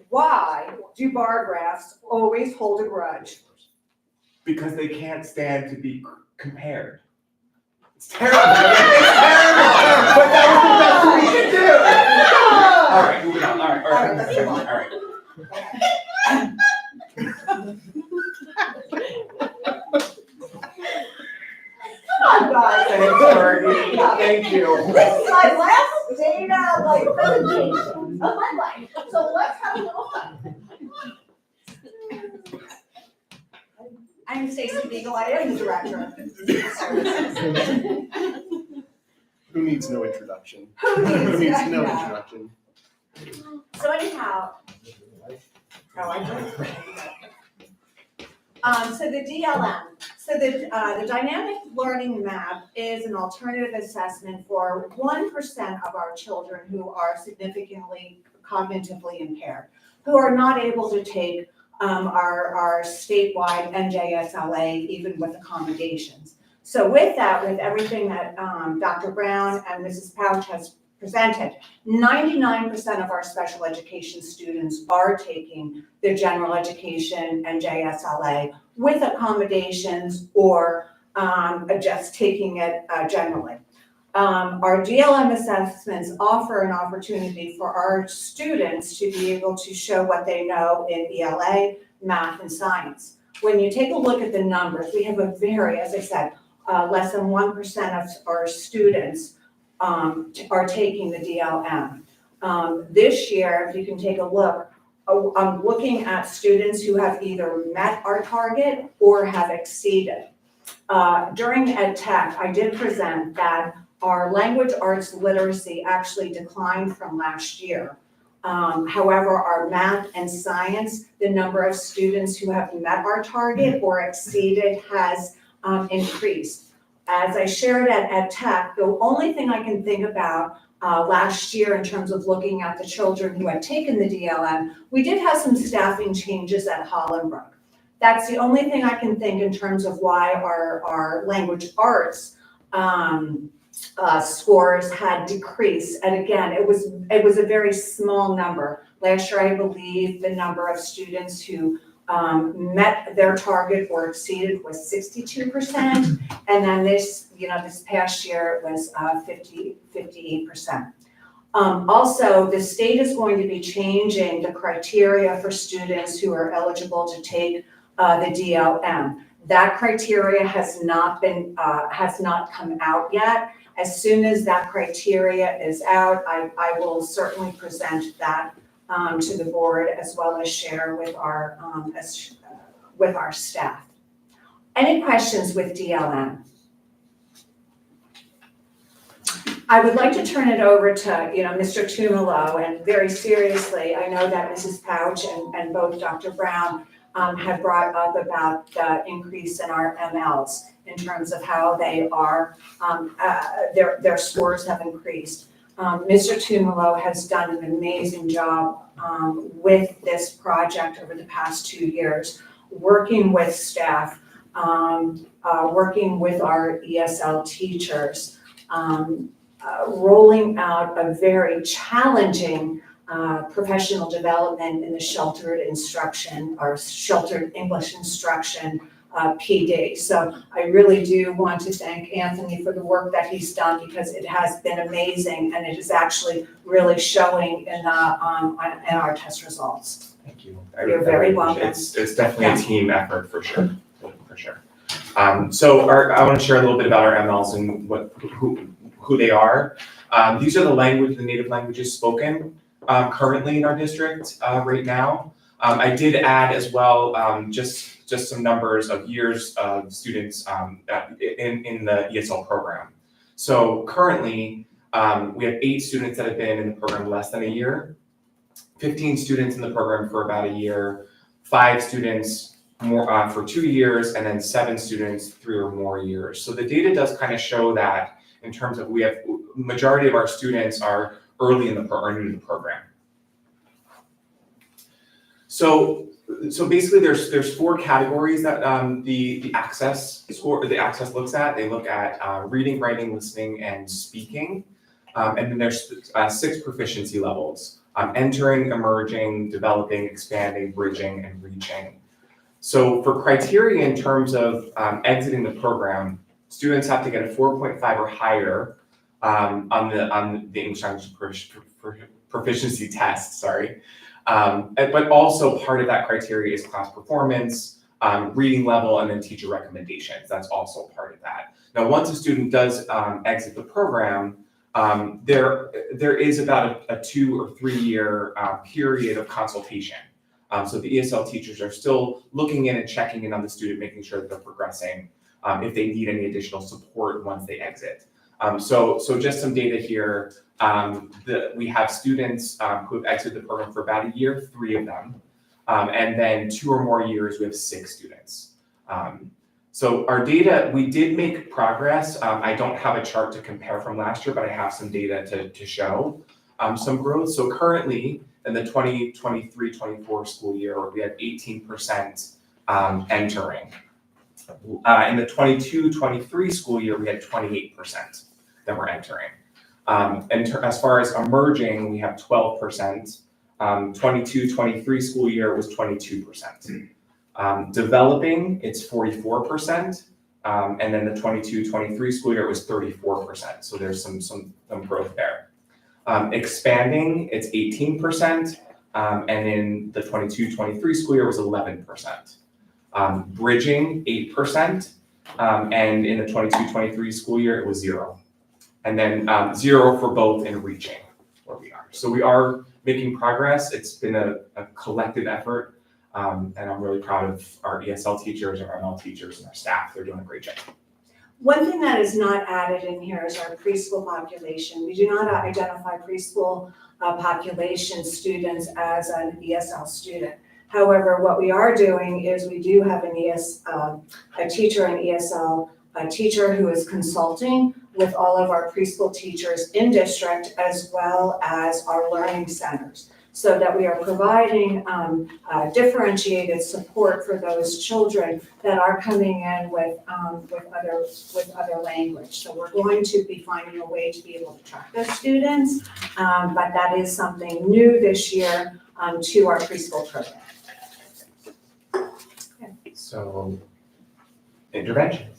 Why do bar graphs always hold a grudge? Because they can't stand to be compared. It's terrible. It's terrible. But that was the best we could do. All right, moving on. All right, All right, let's move on. All right. Come on, guys. Thanks, Margie. Thank you. This is my last data, like, presentation of my life, so let's have a little fun. I'm Stacy Beagle, I am the director. Who needs no introduction? Who Who needs no yeah. introduction? So anyhow. So the DLM, so the dynamic learning map is an alternative assessment for 1% of our children who are significantly cognitively impaired, who are not able to take our statewide NJSLA even with accommodations. So with that, with everything that Dr. Brown and Mrs. Pouch has presented, 99% of our special education students are taking their general education and JSLA with accommodations or just taking it generally. Our DLM assessments offer an opportunity for our students to be able to show what they know in ELA, math, and science. When you take a look at the numbers, we have a very, as I said, less than 1% of our students are taking the DLM. This year, if you can take a look, I'm looking at students who have either met our target or have exceeded. During Ed Tech, I did present that our language arts literacy actually declined from last year. However, our math and science, the number of students who have met our target or exceeded has increased. As I shared at Tech, the only thing I can think about last year in terms of looking at the children who had taken the DLM, we did have some staffing changes at Hollenbrook. That's the only thing I can think in terms of why our language arts scores had decreased. And again, it was a very small number. Last year, I believe the number of students who met their target or exceeded was 62%. And then this past year it was 58%. Also, the state is going to be changing the criteria for students who are eligible to take the DLM. That criteria has not come out yet. As soon as that criteria is out, I will certainly present that to the board as well as share with our staff. Any questions with DLM? I would like to turn it over to Mr. Tumalo, and very seriously, I know that Mrs. Pouch and both Dr. Brown have brought up about the increase in our MLs in terms of how they are, their scores have increased. Mr. Tumalo has done an amazing job with this project over the past 2 years, working with staff, working with our ESL teachers, rolling out a very challenging professional development in the sheltered instruction or sheltered English instruction PD. So I really do want to thank Anthony for the work that he's done because it has been amazing and it is actually really showing in our test results. Thank you. You're very welcome. It's definitely a team effort for sure, for sure. So I want to share a little bit about our MLs and who they are. These are the native languages spoken currently in our district right now. I did add as well just some numbers of years of students in the ESL program. So currently, we have 8 students that have been in the program less than a year, 15 students in the program for about a year, 5 students more for 2 years, and then 7 students 3 or more years. So the data does kind of show that in terms of majority of our students are early in the program, new to the program. So basically there's 4 categories that the access looks at. They look at reading, writing, listening, and speaking. And then there's 6 proficiency levels: entering, emerging, developing, expanding, bridging, and reaching. So for criteria in terms of exiting the program, students have to get a 4.5 or higher on the English language proficiency test, but also part of that criteria is class performance, reading level, and then teacher recommendations. That's also part of that. Now, once a student does exit the program, there is about a 2 or 3 year period of consultation. So the ESL teachers are still looking in and checking in on the student, making sure that they're progressing, if they need any additional support once they exit. So just some data here. We have students who have exited the program for about a year, 3 of them, and then 2 or more years, we have 6 students. So our data, we did make progress. I don't have a chart to compare from last year, but I have some data to show some growth. So currently, in the 2023-24 school year, we had 18% entering. In the 22-23 school year, we had 28% that were entering. And as far as emerging, we have 12%. 22-23 school year was 22%. Developing, it's 44%. And then the 22-23 school year was 34%. So there's some growth there. Expanding, it's 18%. And in the 22-23 school year was 11%. Bridging, 8%. And in the 22-23 school year, it was 0. And then 0 for both in reaching where we are. So we are making progress. It's been a collective effort. And I'm really proud of our ESL teachers, our ML teachers, and our staff. They're doing a great job. One thing that is not added in here is our preschool population. We do not identify preschool population students as an ESL student. However, what we are doing is we do have a teacher in ESL, a teacher who is consulting with all of our preschool teachers in district as well as our learning centers, so that we are providing differentiated support for those children that are coming in with other language. So we're going to be finding a way to be able to track those students, but that is something new this year to our preschool program. So, interventions.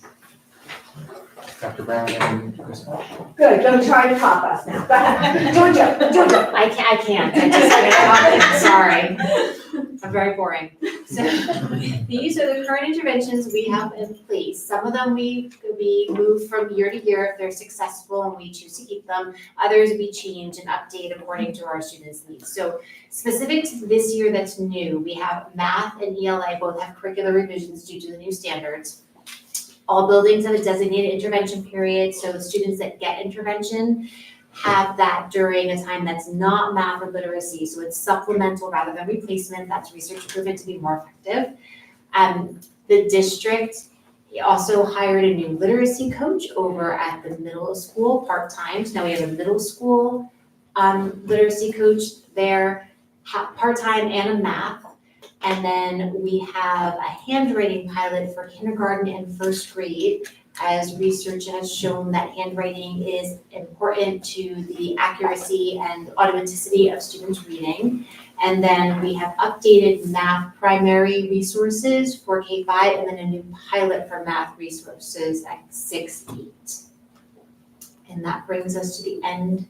Dr. Brown and Ms. Welsh. Good, don't try to top us now. Go ahead. Georgia. I can't, I just, sorry. I'm very boring. So these are the current interventions we have in place. Some of them we move from year to year if they're successful and we choose to keep them. Others we change and update according to our students' needs. So specific to this year that's new, we have math and ELA both have curricular revisions due to the new standards. All buildings have a designated intervention period, so students that get intervention have that during a time that's not math or literacy, so it's supplemental rather than replacement. That's research proven to be more effective. The district also hired a new literacy coach over at the middle school part-time. So now we have a middle school literacy coach there, part-time, and a math. And then we have a handwriting pilot for kindergarten and first grade, as research has shown that handwriting is important to the accuracy and automaticity of students reading. And then we have updated math primary resources for K-5, and then a new pilot for math resources at 6-8. And that brings us to the end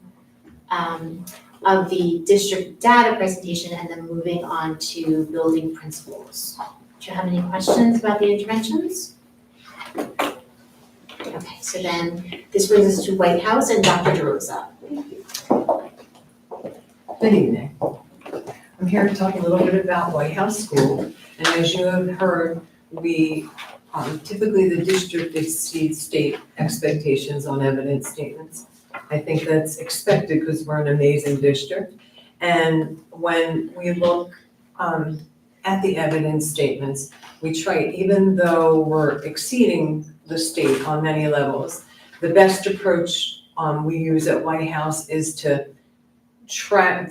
of the district data presentation and then moving on to building principles. Do you have any questions about the interventions? Okay, so then this brings us to White House and Dr. DeRosa. Good evening. I'm here to talk a little bit about White House School. And as you have heard, we typically the district exceeds state expectations on evidence statements. I think that's expected because we're an amazing district. And when we look at the evidence statements, we try, even though we're exceeding the state on many levels, the best approach we use at White House is to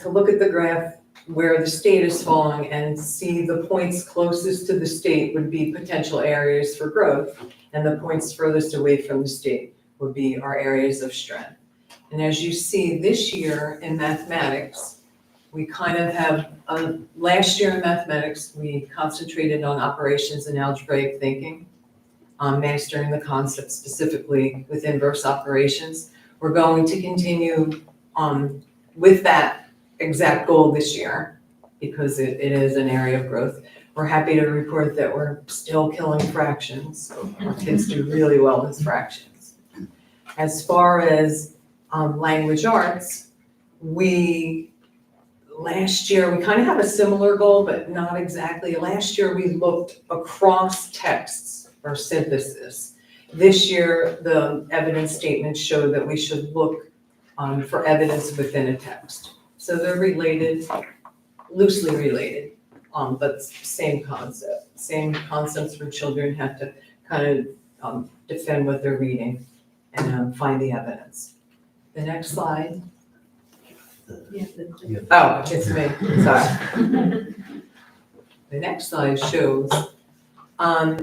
look at the graph where the state is falling and see the points closest to the state would be potential areas for growth, and the points furthest away from the state would be our areas of strength. And as you see this year in mathematics, we kind of have, last year in mathematics, we concentrated on operations and algebraic thinking, mastering the concept specifically with inverse operations. We're going to continue with that exact goal this year because it is an area of growth. We're happy to report that we're still killing fractions, so our kids do really well with fractions. As far as language arts, last year, we kind of have a similar goal, but not exactly. Last year, we looked across texts for synthesis. This year, the evidence statements show that we should look for evidence within a text. So they're related, loosely related, but same concept. Same concepts where children have to kind of defend what they're reading and find the evidence. The next slide. Oh, it's me, sorry. The next slide shows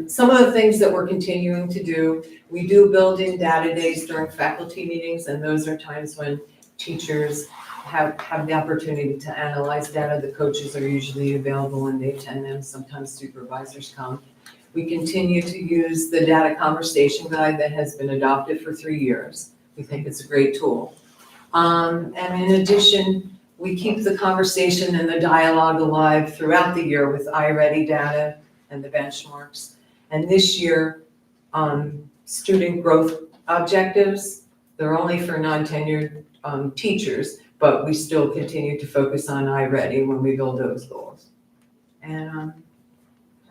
some of the things that we're continuing to do. We do build in data days during faculty meetings, and those are times when teachers have the opportunity to analyze data. The coaches are usually available and they attend them. Sometimes supervisors come. We continue to use the data conversation guide that has been adopted for 3 years. We think it's a great tool. And in addition, we keep the conversation and the dialogue alive throughout the year with iReady data and the benchmarks. And this year, student growth objectives, they're only for non-tenured teachers, but we still continue to focus on iReady when we build those goals. And I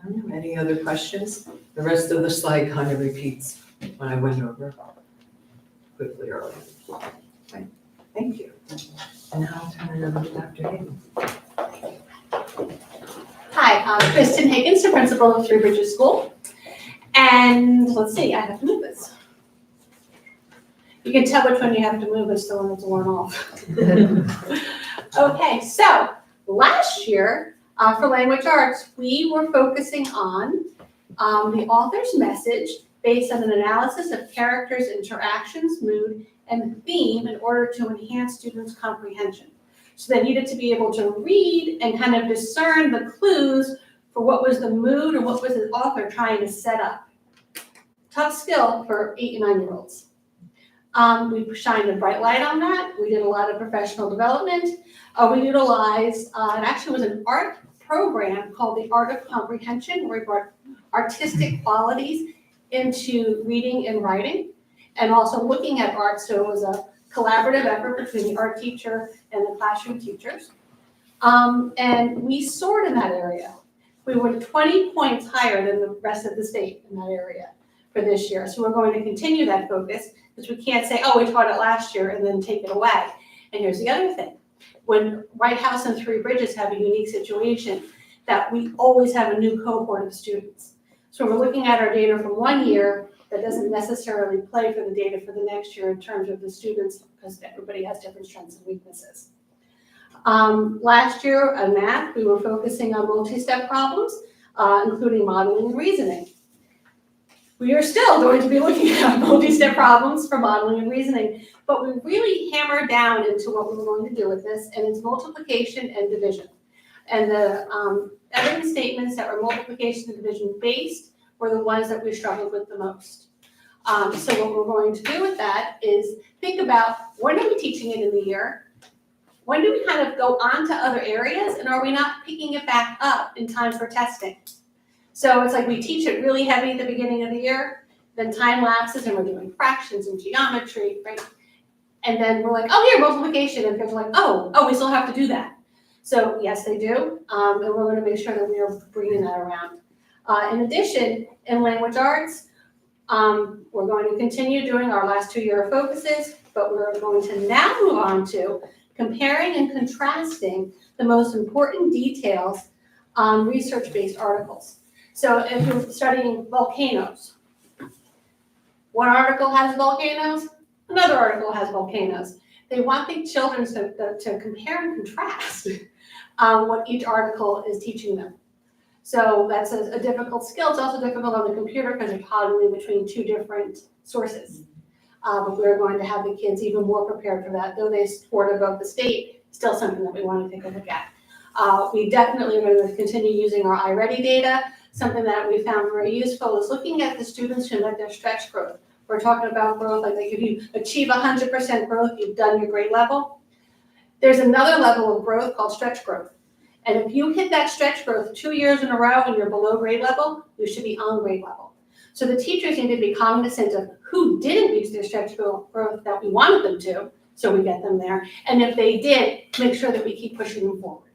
don't know, any other questions? The rest of the slide kind of repeats what I went over quickly earlier. Okay, thank you. And now I'll turn it over to Dr. Higgins. Hi, I'm Kristen Higgins, the principal of Three Bridges School. And let's see, I have to move this. You can tell which one you have to move, it's the one that's worn off. Okay, so last year for language arts, we were focusing on the author's message based on an analysis of characters, interactions, mood, and theme in order to enhance students' comprehension. So they needed to be able to read and kind of discern the clues for what was the mood or what was the author trying to set up. Tough skill for 8 and 9-year-olds. We shined a bright light on that. We did a lot of professional development. We utilized, it actually was an art program called the Art of Comprehension, where we brought artistic qualities into reading and writing, and also looking at art. So it was a collaborative effort between the art teacher and the classroom teachers. And we soared in that area. We were 20 points higher than the rest of the state in that area for this year. So we're going to continue that focus, because we can't say, oh, we taught it last year and then take it away. And here's the other thing. When White House and Three Bridges have a unique situation, that we always have a new cohort of students. So we're looking at our data from 1 year that doesn't necessarily play for the data for the next year in terms of the students, because everybody has different strengths and weaknesses. Last year in math, we were focusing on multi-step problems, including modeling and reasoning. We are still going to be looking at multi-step problems for modeling and reasoning, but we really hammered down into what we were going to do with this, and it's multiplication and division. And the evidence statements that were multiplication and division based were the ones that we struggled with the most. So what we're going to do with that is think about, when are we teaching it in the year? when do we kind of go on to other areas, and are we not picking it back up in time for testing? So it's like we teach it really heavy at the beginning of the year, then time lapses and we're doing fractions and geometry, right? And then we're like, oh, here, multiplication, and kids are like, oh, we still have to do that. So yes, they do, and we're gonna make sure that we are bringing that around. In addition, in language arts, we're going to continue doing our last 2 year focuses, but we're going to now move on to comparing and contrasting the most important details on research-based articles. So if you're studying volcanoes, one article has volcanoes, another article has volcanoes. They want the children to compare and contrast what each article is teaching them. So that's a difficult skill. It's also difficult on the computer because you're toggling between two different sources. But we're going to have the kids even more prepared for that. Though they scored above the state, still something that we want to take a look at. We definitely are going to continue using our iReady data. Something that we found very useful is looking at the students who met their stretch growth. We're talking about growth, like if you achieve 100% growth, you've done your grade level. There's another level of growth called stretch growth. And if you hit that stretch growth 2 years in a row and you're below grade level, you should be on grade level. So the teachers need to be cognizant of who didn't reach their stretch growth that we wanted them to, so we get them there. And if they did, make sure that we keep pushing them forward.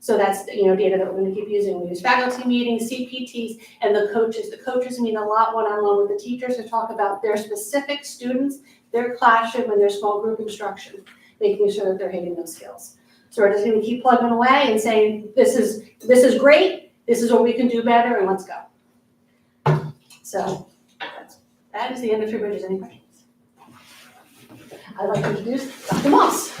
So that's, data that we're going to keep using. We use faculty meetings, CPTs, and the coaches. The coaches meet a lot one-on-one with the teachers to talk about their specific students, their classroom, and their small group instruction, making sure that they're hitting those skills. So we're just going to keep plugging away and saying, this is great, this is what we can do better, and let's go. So that is the end of Three Bridges. Any questions? I'd like to introduce Dr. Moss.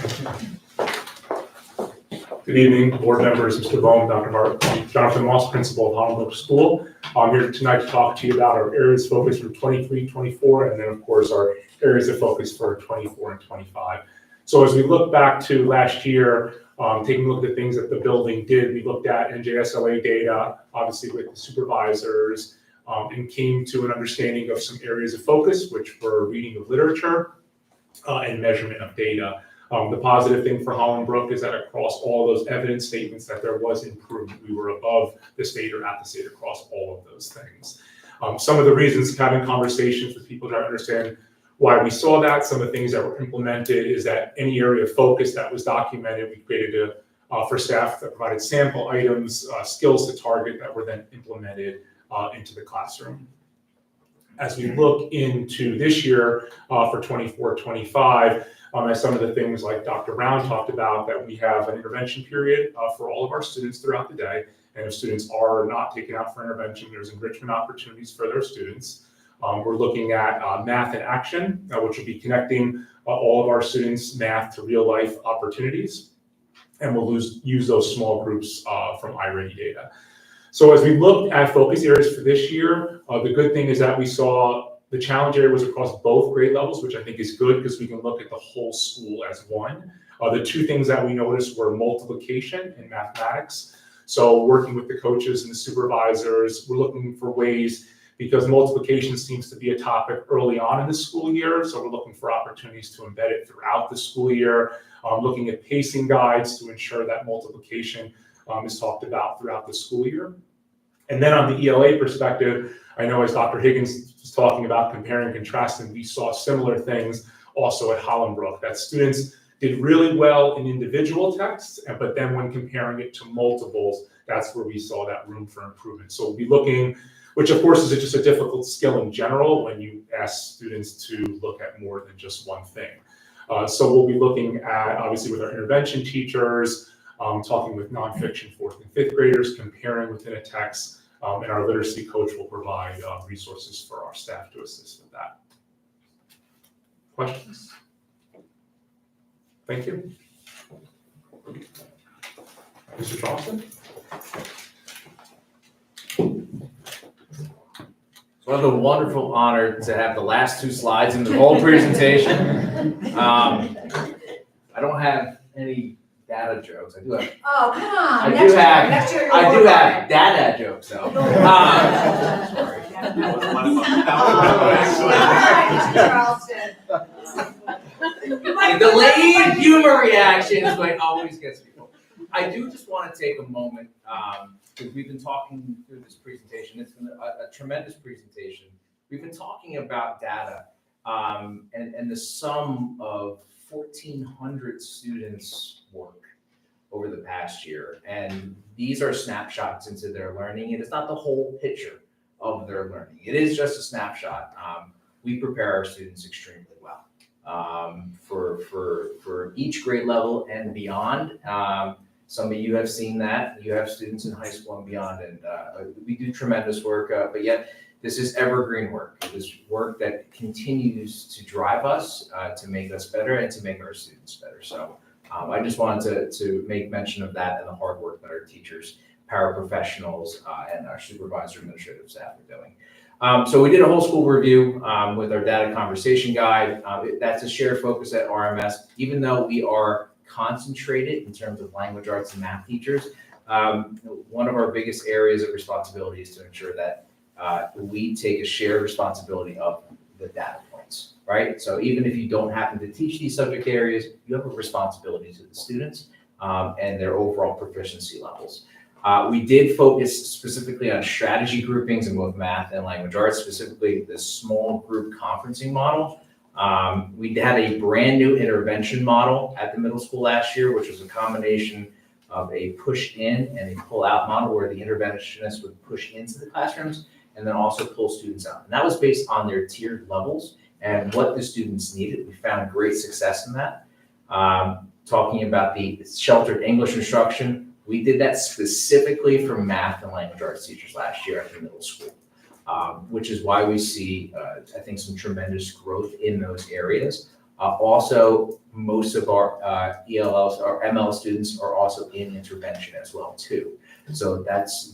Good evening, board members, Mr. Bohm, Dr. Hart. I'm Jonathan Moss, principal of Holland School. I'm here tonight to talk to you about our areas of focus for 23-24, and then of course our areas of focus for 24 and 25. So as we look back to last year, taking a look at the things that the building did, we looked at NJSLA data, obviously with the supervisors, and came to an understanding of some areas of focus, which were reading of literature and measurement of data. The positive thing for Hollenbrook is that across all those evidence statements that there was improvement. We were above the state or at the state across all of those things. Some of the reasons, having conversations with people trying to understand why we saw that, some of the things that were implemented is that any area of focus that was documented, we created for staff that provided sample items, skills to target that were then implemented into the classroom. As we look into this year for 24-25, as some of the things like Dr. Brown talked about, that we have an intervention period for all of our students throughout the day. And if students are not taken out for intervention, there's enrichment opportunities for their students. We're looking at math in action, which will be connecting all of our students' math to real life opportunities. And we'll use those small groups from iReady data. So as we looked at focus areas for this year, the good thing is that we saw the challenge area was across both grade levels, which I think is good because we can look at the whole school as one. The two things that we noticed were multiplication and mathematics. So working with the coaches and the supervisors, we're looking for ways, because multiplication seems to be a topic early on in the school year. So we're looking for opportunities to embed it throughout the school year, looking at pacing guides to ensure that multiplication is talked about throughout the school year. And then on the ELA perspective, I know as Dr. Higgins was talking about comparing and contrasting, we saw similar things also at Hollenbrook, that students did really well in individual texts, but then when comparing it to multiples, that's where we saw that room for improvement. So we'll be looking, which of course is just a difficult skill in general when you ask students to look at more than just one thing. So we'll be looking at, obviously with our intervention teachers, talking with nonfiction 4th and 5th graders, comparing within a text, and our literacy coach will provide resources for our staff to assist with that. Questions? Thank you. Mr. Charleston? So I have the wonderful honor to have the last two slides in the whole presentation. I don't have any data jokes. I do have. Oh, come on. I Next do have. year, next year I you'll do work have on dada jokes though. Sorry. All right, Mr. Charleston. The delayed humor reaction is what always gets people. I do just want to take a moment, because we've been talking through this presentation. It's been a tremendous presentation. We've been talking about data, and the sum of 1,400 students' work over the past year. And these are snapshots into their learning. It is not the whole picture of their learning. It is just a snapshot. We prepare our students extremely well for each grade level and beyond. Some of you have seen that. You have students in high school and beyond, and we do tremendous work, but yet this is evergreen work. It is work that continues to drive us, to make us better and to make our students better. So I just wanted to make mention of that and the hard work that our teachers, paraprofessionals, and our supervisor administrative staff are doing. So we did a whole school review with our data conversation guide. That's a shared focus at RMS. Even though we are concentrated in terms of language arts and math teachers, one of our biggest areas of responsibility is to ensure that we take a shared responsibility of the data points, right? So even if you don't happen to teach these subject areas, you have a responsibility to the students and their overall proficiency levels. We did focus specifically on strategy groupings in both math and language arts, specifically the small group conferencing model. We had a brand new intervention model at the middle school last year, which was a combination of a push in and a pull out model where the interventionist would push into the classrooms and then also pull students out. And that was based on their tiered levels and what the students needed. We found great success in that. Talking about the sheltered English instruction, we did that specifically for math and language arts teachers last year at the middle school, which is why we see, I think, some tremendous growth in those areas. Also, most of our ELLs, our ML students are also in intervention as well too. So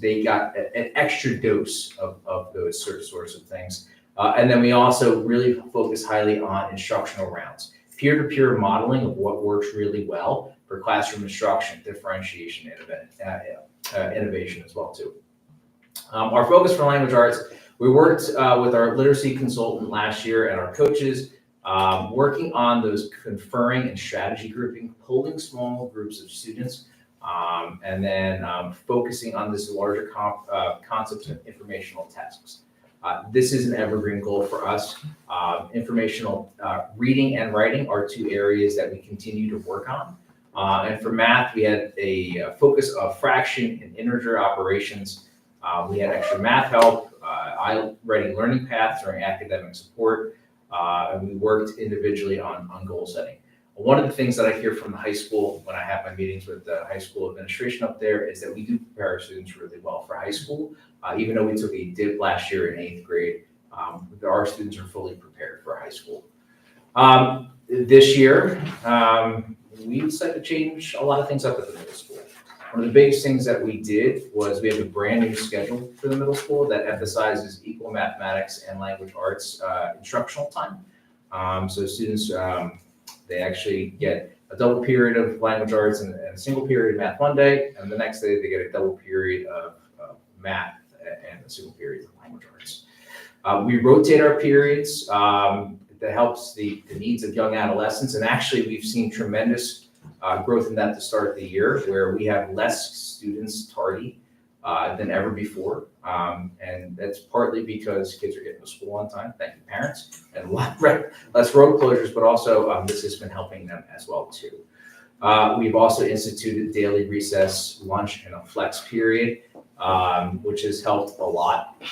they got an extra dose of those sorts of things. And then we also really focus highly on instructional rounds. Peer-to-peer modeling of what works really well for classroom instruction, differentiation, innovation as well too. Our focus for language arts, we worked with our literacy consultant last year and our coaches, working on those conferring and strategy grouping, pulling small groups of students, and then focusing on this larger concepts of informational tasks. This is an evergreen goal for us. Informational reading and writing are two areas that we continue to work on. And for math, we had a focus of fraction and integer operations. We had extra math help, writing learning paths during academic support, and we worked individually on goal setting. One of the things that I hear from the high school when I have my meetings with the high school administration up there is that we do prepare our students really well for high school. Even though we took a dip last year in 8th grade, our students are fully prepared for high school. This year, we decided to change a lot of things up at the middle school. One of the biggest things that we did was we have a brand new schedule for the middle school that emphasizes equal mathematics and language arts instructional time. So students, they actually get a double period of language arts and a single period of math one day, and the next day they get a double period of math and a single period of language arts. We rotate our periods. That helps the needs of young adolescents, and actually we've seen tremendous growth in that to start the year, where we have less students tardy than ever before, and that's partly because kids are getting to school on time, thank you parents, and less road closures, but also this has been helping them as well too. We've also instituted daily recess, lunch, and a flex period, which has helped a lot.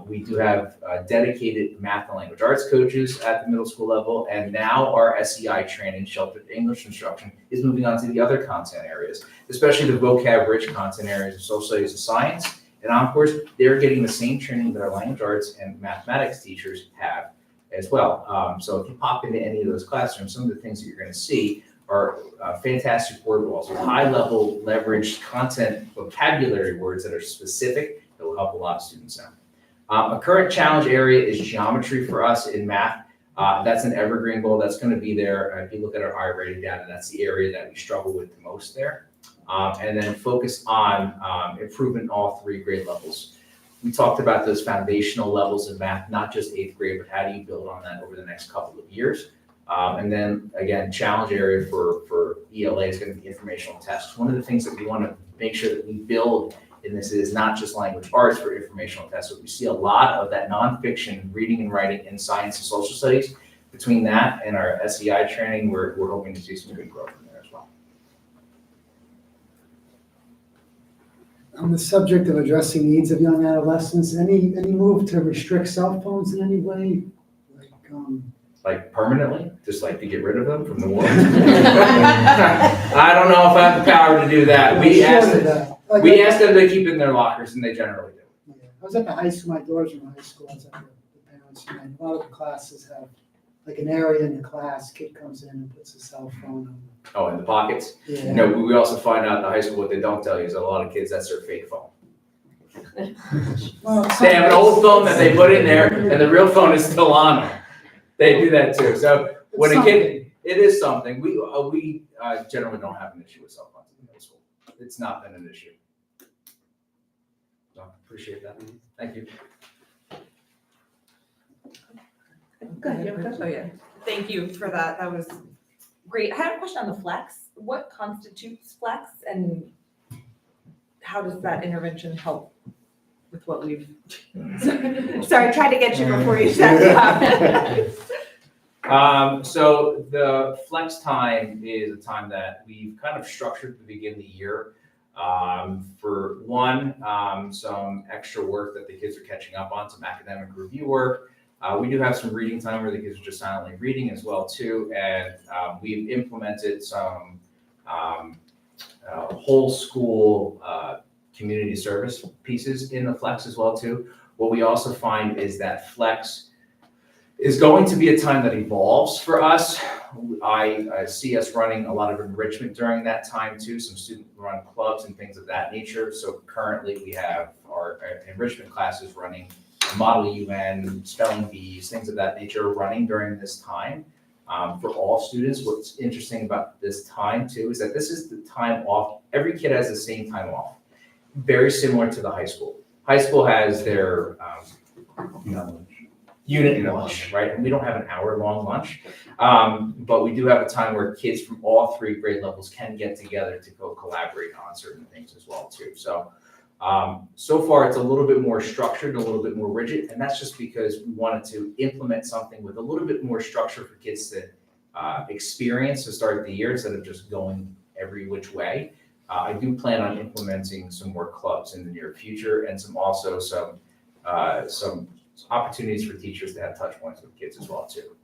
We do have dedicated math and language arts coaches at the middle school level, and now our SEI training, sheltered English instruction, is moving on to the other content areas, especially the vocab-rich content areas of social studies and science. And of course, they're getting the same training that our language arts and mathematics teachers have as well. So if you pop into any of those classrooms, some of the things that you're going to see are fantastic word walls with high-level leveraged content vocabulary words that are specific that will help a lot of students out. A current challenge area is geometry for us in math. That's an evergreen goal that's going to be there. If you look at our I-rated data, that's the area that we struggle with the most there. And then focus on improvement in all 3 grade levels. We talked about those foundational levels in math, not just 8th grade, but how do you build on that over the next couple of years? And then again, challenge area for ELA is going to be informational tests. One of the things that we want to make sure that we build in this is not just language arts for informational tests, but we see a lot of that nonfiction reading and writing in science and social studies. Between that and our SEI training, we're hoping to see some good growth in there as well. On the subject of addressing needs of young adolescents, any move to restrict cell phones in any way? Like permanently, just like to get rid of them from the world. I don't know if I have the power to do that. We asked them to keep it in their lockers, and they generally do. Yeah. I was at the high school, my daughters were in high school, I was at the parents, and a lot of the classes have like an area in the class, kid comes in and puts a cell phone on. Oh, in the pockets? Yeah. No, we also find out in the high school what they don't tell you is that a lot of kids, that's their fake phone. Well, They have an old phone that they put in there, and the real phone is still on them. They do that too. So when a kid, it is something. We generally don't have an issue with cell phones in middle school. It's not been an issue. So appreciate that. Thank you. Go ahead, you have a question? Oh, yeah. Thank you for that. That was great. I had a question on the flex. What constitutes flex and how does that intervention help with what we've? Sorry, I tried to get you before you said that. So the flex time is a time that we've kind of structured to begin the year. For one, some extra work that the kids are catching up on, some academic review work. We do have some reading time where the kids are just silently reading as well too, and we've implemented some whole school community service pieces in the flex as well too. What we also find is that flex is going to be a time that evolves for us. I see us running a lot of enrichment during that time too, some student-run clubs and things of that nature. So currently we have our enrichment classes running Model UN, spelling bees, things of that nature running during this time for all students. What's interesting about this time too is that this is the time off. Every kid has the same time off, very similar to the high school. High school has their unit lunch, right? And we don't have an hour-long lunch, but we do have a time where kids from all three grade levels can get together to go collaborate on certain things as well too. So so far it's a little bit more structured, a little bit more rigid, and that's just because we wanted to implement something with a little bit more structure for kids to experience to start the year instead of just going every which way. I do plan on implementing some more clubs in the near future and some opportunities for teachers to have touch points with kids as well too.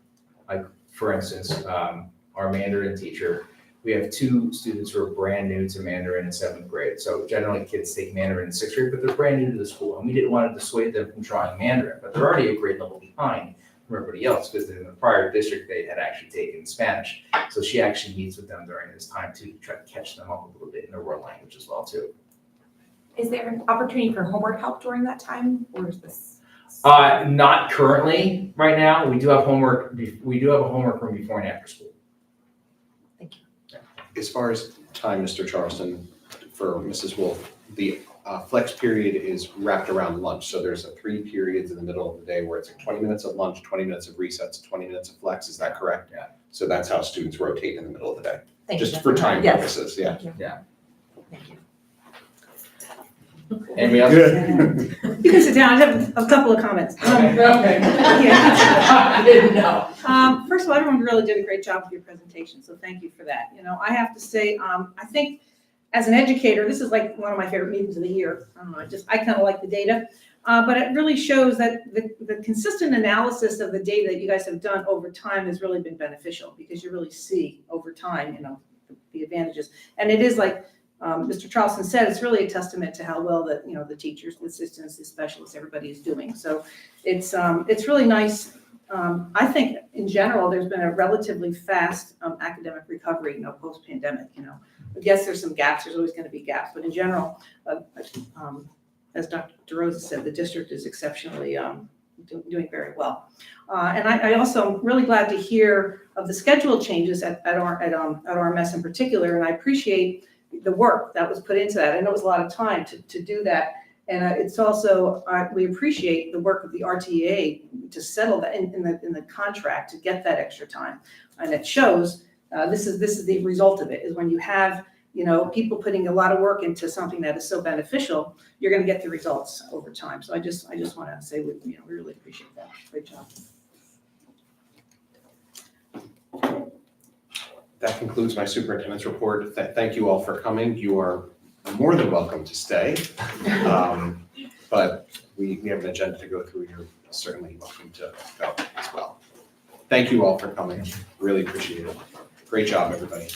Like for instance, our Mandarin teacher, we have 2 students who are brand new to Mandarin in 7th grade. So generally kids take Mandarin in 6th grade, but they're brand new to the school. And we didn't want to dissuade them from trying Mandarin, but they're already a grade level behind from everybody else because in the prior district, they had actually taken Spanish. So she actually meets with them during this time too, to try to catch them up a little bit in their world language as well too. Is there an opportunity for homework help during that time or is this? Not currently right now. We do have homework. We do have a homework room before and after school. As far as time, Mr. Charleston, for Mrs. Wolf, the flex period is wrapped around lunch. So there's 3 periods in the middle of the day where it's like 20 minutes of lunch, 20 minutes of recess, 20 minutes of flex. Is that correct? Yeah. So that's how students rotate in the middle of the day. Thank Just you. for time Yes. purposes, yeah. Thank you. Yeah. Thank you. Anybody else? You can sit down, I have a couple of comments. Okay. Yeah. I didn't know. First of all, everyone really did a great job with your presentation, so thank you for that. You know, I have to say, I think as an educator, this is like one of my favorite meetings of the year. I don't know, I kind of like the data, but it really shows that the consistent analysis of the data that you guys have done over time has really been beneficial because you really see over time, you know, the advantages. And it is like Mr. Charleston said, it's really a testament to how well that, you know, the teachers, the assistants, the specialists, everybody is doing. So it's really nice. I think in general, there's been a relatively fast academic recovery, you know, post-pandemic, you know. I guess there's some gaps, there's always gonna be gaps, but in general, as Dr. DeRosa said, the district is exceptionally doing very well. And I also am really glad to hear of the schedule changes at RMS in particular, and I appreciate the work that was put into that. I know it was a lot of time to do that. And it's also, we appreciate the work of the RTA to settle that in the contract, to get that extra time. And it shows, this is the result of it, is when you have, people putting a lot of work into something that is so beneficial, you're gonna get the results over time. So I just wanna say, we really appreciate that. Great job. That concludes my superintendent's report. Thank you all for coming. You are more than welcome to stay. But we have an agenda to go through. You're certainly welcome to go as well. Thank you all for coming. Really appreciate it. Great job, everybody.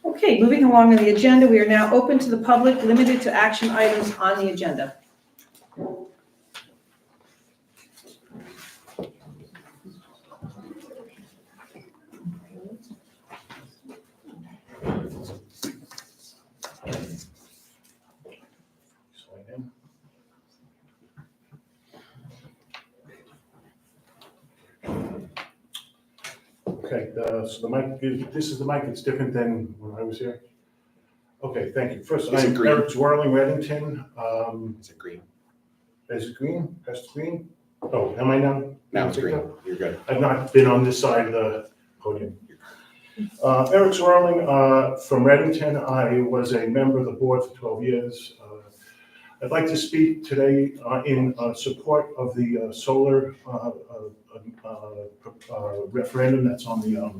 Okay, moving along on the agenda, we are now open to the public, limited to action items on the agenda. Okay, so the mic, this is the mic, it's different than when I was here? Okay, thank you. First, Is it I'm green? Eric Zwerling, Reddington. Is it green? Is it green? That's green? Oh, am I now? Now it's green. You're good. I've not been on this side of the podium. Eric Zwerling, from Reddington. I was a member of the board for 12 years. I'd like to speak today in support of the solar referendum that's on the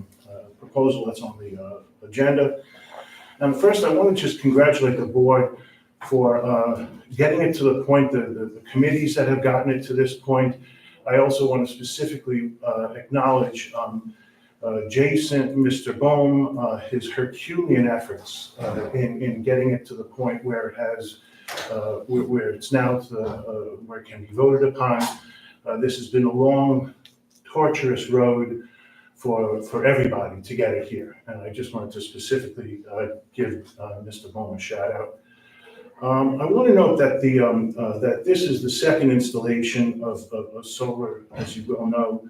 proposal that's on the agenda. And first, I want to just congratulate the board for getting it to the point, the committees that have gotten it to this point. I also want to specifically acknowledge Jason, Mr. Bohm, his Herculean efforts in getting it to the point where it has, where it's now where it can be voted upon. This has been a long, torturous road for everybody to get it here. And I just wanted to specifically give Mr. Bohm a shout out. I want to note that that this is the second installation of solar, as you well know.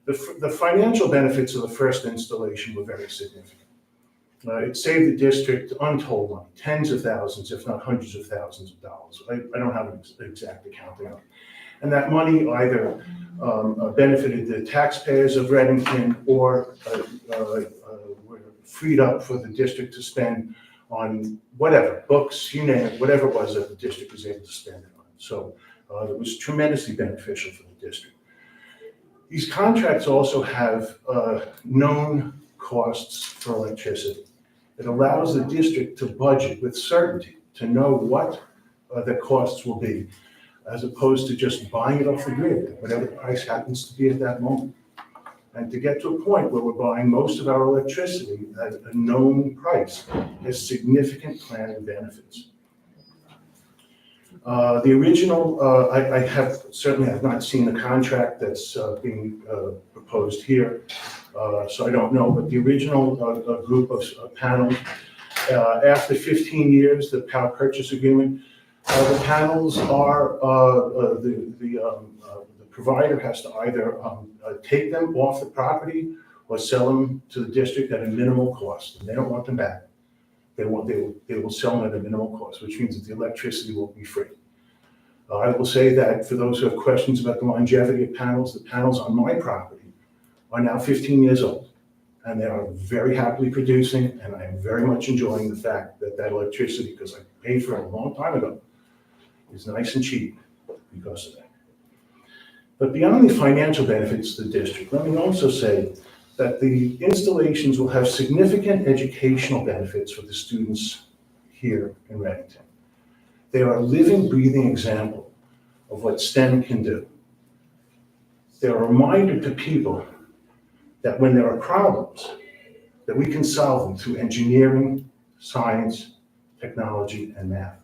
The financial benefits of the first installation were very significant. It saved the district untold money, tens of thousands, if not hundreds of thousands of dollars. I don't have an exact accounting of it. And that money either benefited the taxpayers of Reddington or were freed up for the district to spend on whatever, books, you name it, whatever it was that the district was able to spend it on. So it was tremendously beneficial for the district. These contracts also have known costs for electricity. It allows the district to budget with certainty, to know what the costs will be, as opposed to just buying it off the grid, whatever the price happens to be at that moment. And to get to a point where we're buying most of our electricity at a known price has significant planning benefits. The original, I certainly have not seen the contract that's being proposed here, so I don't know, but the original group of panels, after 15 years, the power purchase agreement, the panels are, the provider has to either take them off the property or sell them to the district at a minimal cost, and they don't want them back. They will sell them at a minimal cost, which means that the electricity will be free. I will say that for those who have questions about the longevity of panels, the panels on my property are now 15 years old, and they are very happily producing, and I am very much enjoying the fact that that electricity, because I paid for it a long time ago, is nice and cheap because of that. But beyond the financial benefits to the district, let me also say that the installations will have significant educational benefits for the students here in Reddington. They are a living, breathing example of what STEM can do. They're a reminder to people that when there are problems, that we can solve them through engineering, science, technology, and math.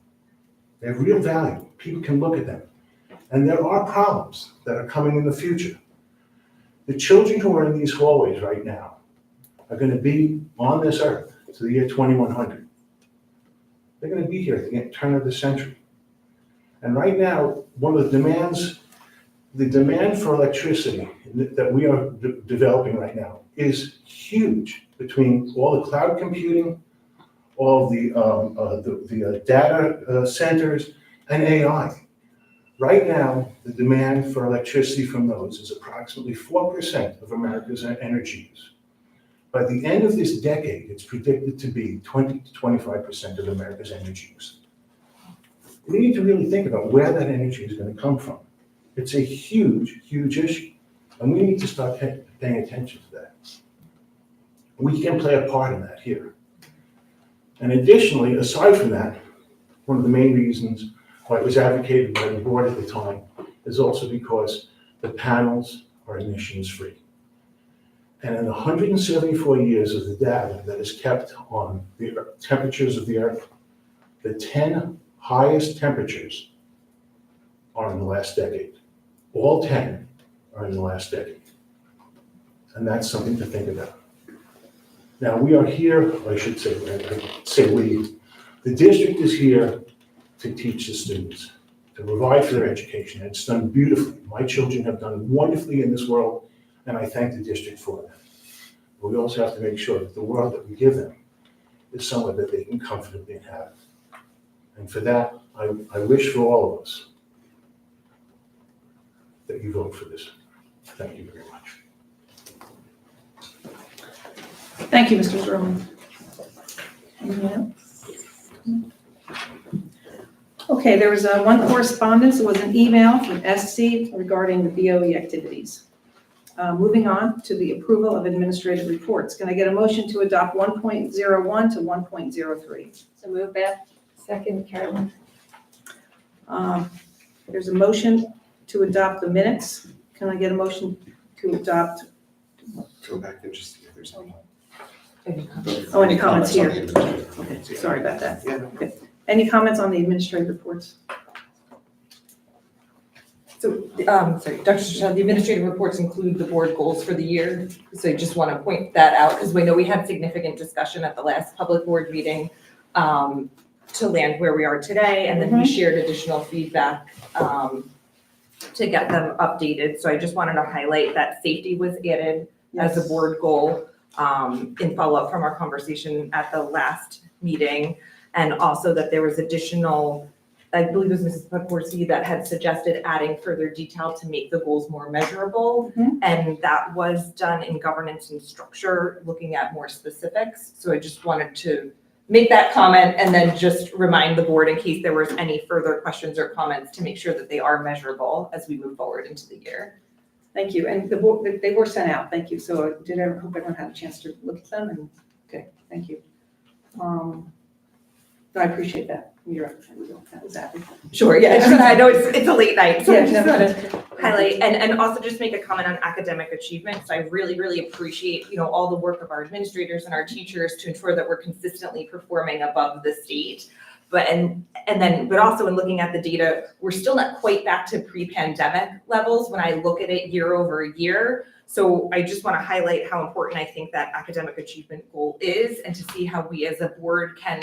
They have real value. People can look at them. And there are problems that are coming in the future. The children who are in these hallways right now are going to be on this earth to the year 2100. They're going to be here at the turn of the century. And right now, one of the demands, the demand for electricity that we are developing right now is huge between all the cloud computing, all the data centers, and AI. Right now, the demand for electricity from those is approximately 4% of America's energy use. By the end of this decade, it's predicted to be 20 to 25% of America's energy use. We need to really think about where that energy is going to come from. It's a huge, huge issue, and we need to start paying attention to that. We can play a part in that here. And additionally, aside from that, one of the main reasons why it was advocated by the board at the time is also because the panels are emissions-free. And in the 174 years of the data that is kept on the temperatures of the Earth, the 10 highest temperatures are in the last decade. All 10 are in the last decade. And that's something to think about. Now, we are here, I should say, we, the district is here to teach the students, to provide for their education. And it's done beautifully. My children have done wonderfully in this world, and I thank the district for that. But we also have to make sure that the world that we give them is somewhere that they can comfortably inhabit. And for that, I wish for all of us that you vote for this. Thank you very much. Thank you, Mr. Zerman. Anyone else? Okay, there was one correspondence. It was an email from SC regarding the BOE activities. Moving on to the approval of administrative reports. Can I get a motion to adopt 1.01 to 1.03? So move, Beth. Second, Carolyn. There's a motion to adopt the minutes. Can I get a motion to adopt? Go back and just see if there's any. Oh, any comments here? on the administrative Okay, reports, yeah. sorry about that. Yeah. Okay. Any comments on the administrative reports? So, sorry, Dr. Shah, the administrative reports include the board goals for the year. So I just want to point that out because we know we had significant discussion at the last public board meeting to land where we are today. And then we shared additional feedback to get them updated. So I just wanted to highlight that safety was added as a board goal in follow-up from our conversation at the last meeting. And also that there was additional, I believe it was Mrs. Pokorski that had suggested adding further detail to make the goals more measurable. And that was done in governance and structure, looking at more specifics. So I just wanted to make that comment and then just remind the board in case there was any further questions or comments to make sure that they are measurable as we move forward into the year. Thank you. And the board, they were sent out. Thank you. So hope everyone had a chance to look at them. And okay, thank you. I appreciate that. That was happy. Sure, yeah, I know it's a late night, so I Yeah, just no, want to highlight and also just make a comment on academic achievement. So I really appreciate, all the work of our administrators and our teachers to ensure that we're consistently performing above the state. But also in looking at the data, we're still not quite back to pre-pandemic levels when I look at it year over year. So I just want to highlight how important I think that academic achievement goal is and to see how we as a board can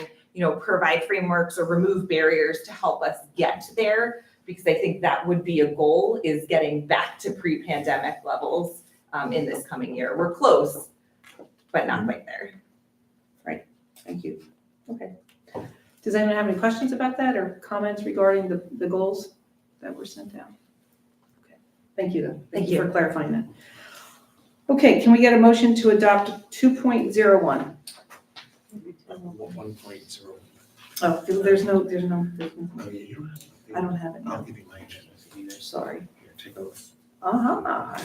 provide frameworks or remove barriers to help us get there, because I think that would be a goal, is getting back to pre-pandemic levels in this coming year. We're close, but not quite there. Right, thank you. Okay. Does anyone have any questions about that or comments regarding the goals that were sent out? Okay, thank you though. Thank you for clarifying that. Okay, can we get a motion to adopt 2.01? 1.0. Oh, there's no, Oh, you I don't have it. I'll give you my agenda. Sorry. Here, take a look. Got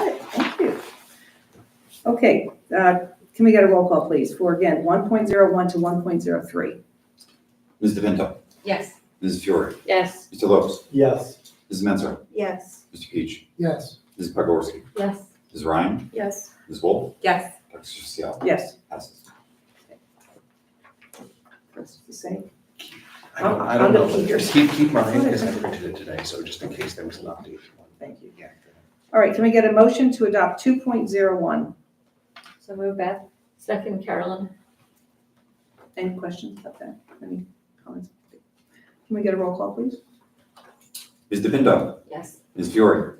it, thank you. Okay, can we get a roll call, please, for again, 1.01 to 1.03? Ms. DePinto. Yes. Mrs. Fiore. Yes. Mr. Lopes. Yes. Mrs. Menzer. Yes. Mr. Peach. Yes. Mrs. Pogorski. Yes. Ms. Ryan. Yes. Ms. Wolf. Yes. Dr. Seuss. Yes. Passes. That's the same. I don't I'm know. gonna keep yours. Keep mine because I printed it today, so just in case there was an update. Thank you. All right, can we get a motion to adopt 2.01? So move, Beth. Second, Carolyn. Any questions about that? Any comments? Can we get a roll call, please? Ms. DePinto, Yes. Ms. Fiore,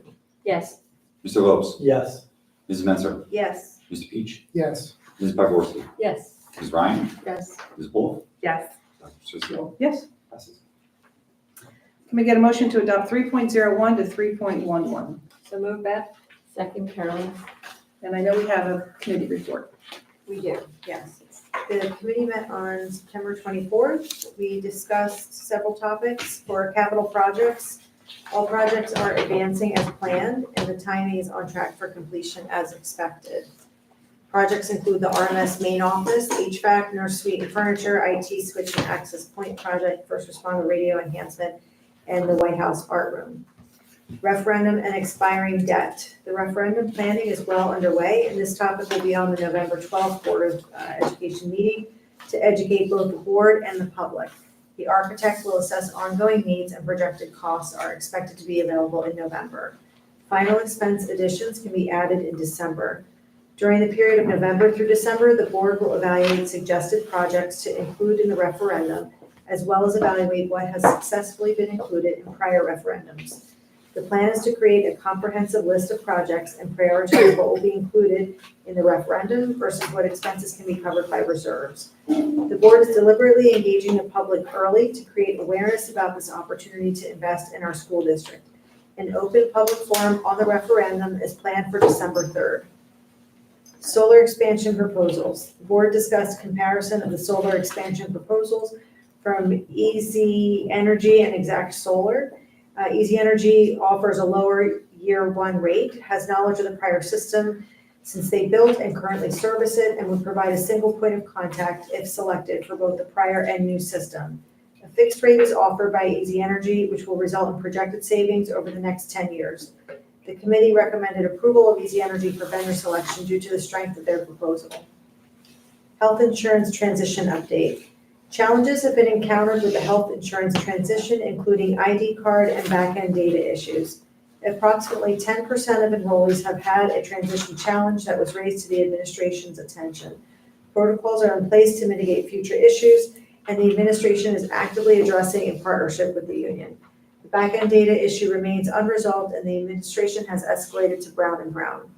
Yes. Mr. Lopes, Yes. Mrs. Menser, Yes. Mr. Peach, Yes. Ms. Pogorski, Yes. Ms. Ryan, Yes. Ms. Wolf, Yes. Dr. Seuss. Yes. Passes. Can we get a motion to adopt 3.01 to 3.11? So move Beth. Second Carolyn. And I know we have a committee report. We do, yes. The committee met on September 24th. We discussed several topics for capital projects. All projects are advancing as planned, and the timing is on track for completion as expected. Projects include the RMS main office, HVAC, nurse suite and furniture, IT switch and access point project, first responder radio enhancement, and the White House art room. Referendum and expiring debt. The referendum planning is well underway, and this topic will be on the November 12th Board of Education meeting to educate both the board and the public. The architect will assess ongoing needs, and projected costs are expected to be available in November. Final expense additions can be added in December. During the period of November through December, the board will evaluate suggested projects to include in the referendum, as well as evaluate what has successfully been included in prior referendums. The plan is to create a comprehensive list of projects and prioritize what will be included in the referendum versus what expenses can be covered by reserves. The board is deliberately engaging the public early to create awareness about this opportunity to invest in our school district. An open public forum on the referendum is planned for December 3rd. Solar expansion proposals. The board discussed comparison of the solar expansion proposals from Easy Energy and Exact Solar. Easy Energy offers a lower year one rate, has knowledge of the prior system since they built and currently service it, and would provide a single point of contact if selected for both the prior and new system. A fixed rate is offered by Easy Energy, which will result in projected savings over the next 10 years. The committee recommended approval of Easy Energy for vendor selection due to the strength of their proposal. Health insurance transition update. Challenges have been encountered with the health insurance transition, including ID card and back-end data issues. Approximately 10% of enrollees have had a transition challenge that was raised to the administration's attention. Protocols are in place to mitigate future issues, and the administration is actively addressing in partnership with the union. The back-end data issue remains unresolved, and the administration has escalated to Brown & Brown.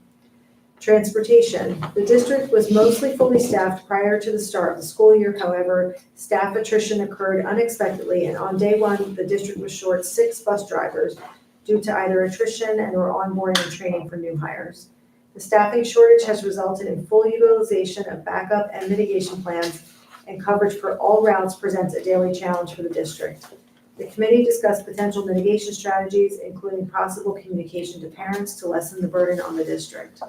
Transportation. The district was mostly fully staffed prior to the start of the school year. However, staff attrition occurred unexpectedly, and on day one, the district was short 6 bus drivers due to either attrition and or onboarding and training for new hires. The staffing shortage has resulted in full utilization of backup and mitigation plans, and coverage for all routes presents a daily challenge for the district. The committee discussed potential mitigation strategies, including possible communication to parents to lessen the burden on the district.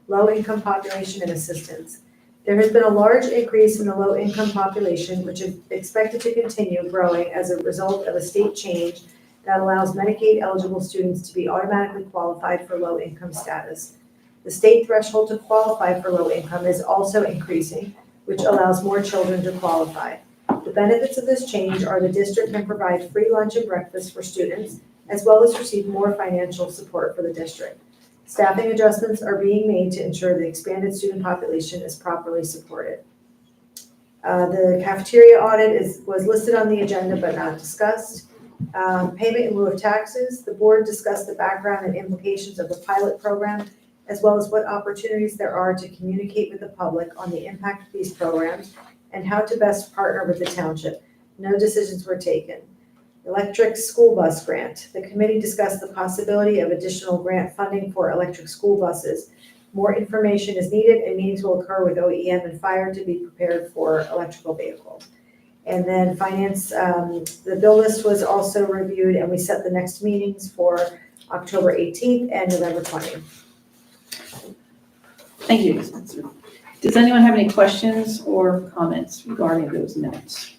Low-income population and assistance. There has been a large increase in the low-income population, which is expected to continue growing as a result of a state change that allows Medicaid-eligible students to be automatically qualified for low-income status. The state threshold to qualify for low income is also increasing, which allows more children to qualify. The benefits of this change are the district can provide free lunch and breakfast for students, as well as receive more financial support for the district. Staffing adjustments are being made to ensure the expanded student population is properly supported. The cafeteria audit was listed on the agenda but not discussed. Payment in lieu of taxes. The board discussed the background and implications of the pilot program, as well as what opportunities there are to communicate with the public on the impact of these programs and how to best partner with the township. No decisions were taken. Electric school bus grant. The committee discussed the possibility of additional grant funding for electric school buses. More information is needed, and meetings will occur with OEM and fire to be prepared for electrical vehicles. And then finance, the bill list was also reviewed, and we set the next meetings for October 18th and November 20th. Thank you, Ms. Spencer. Does anyone have any questions or comments regarding those minutes?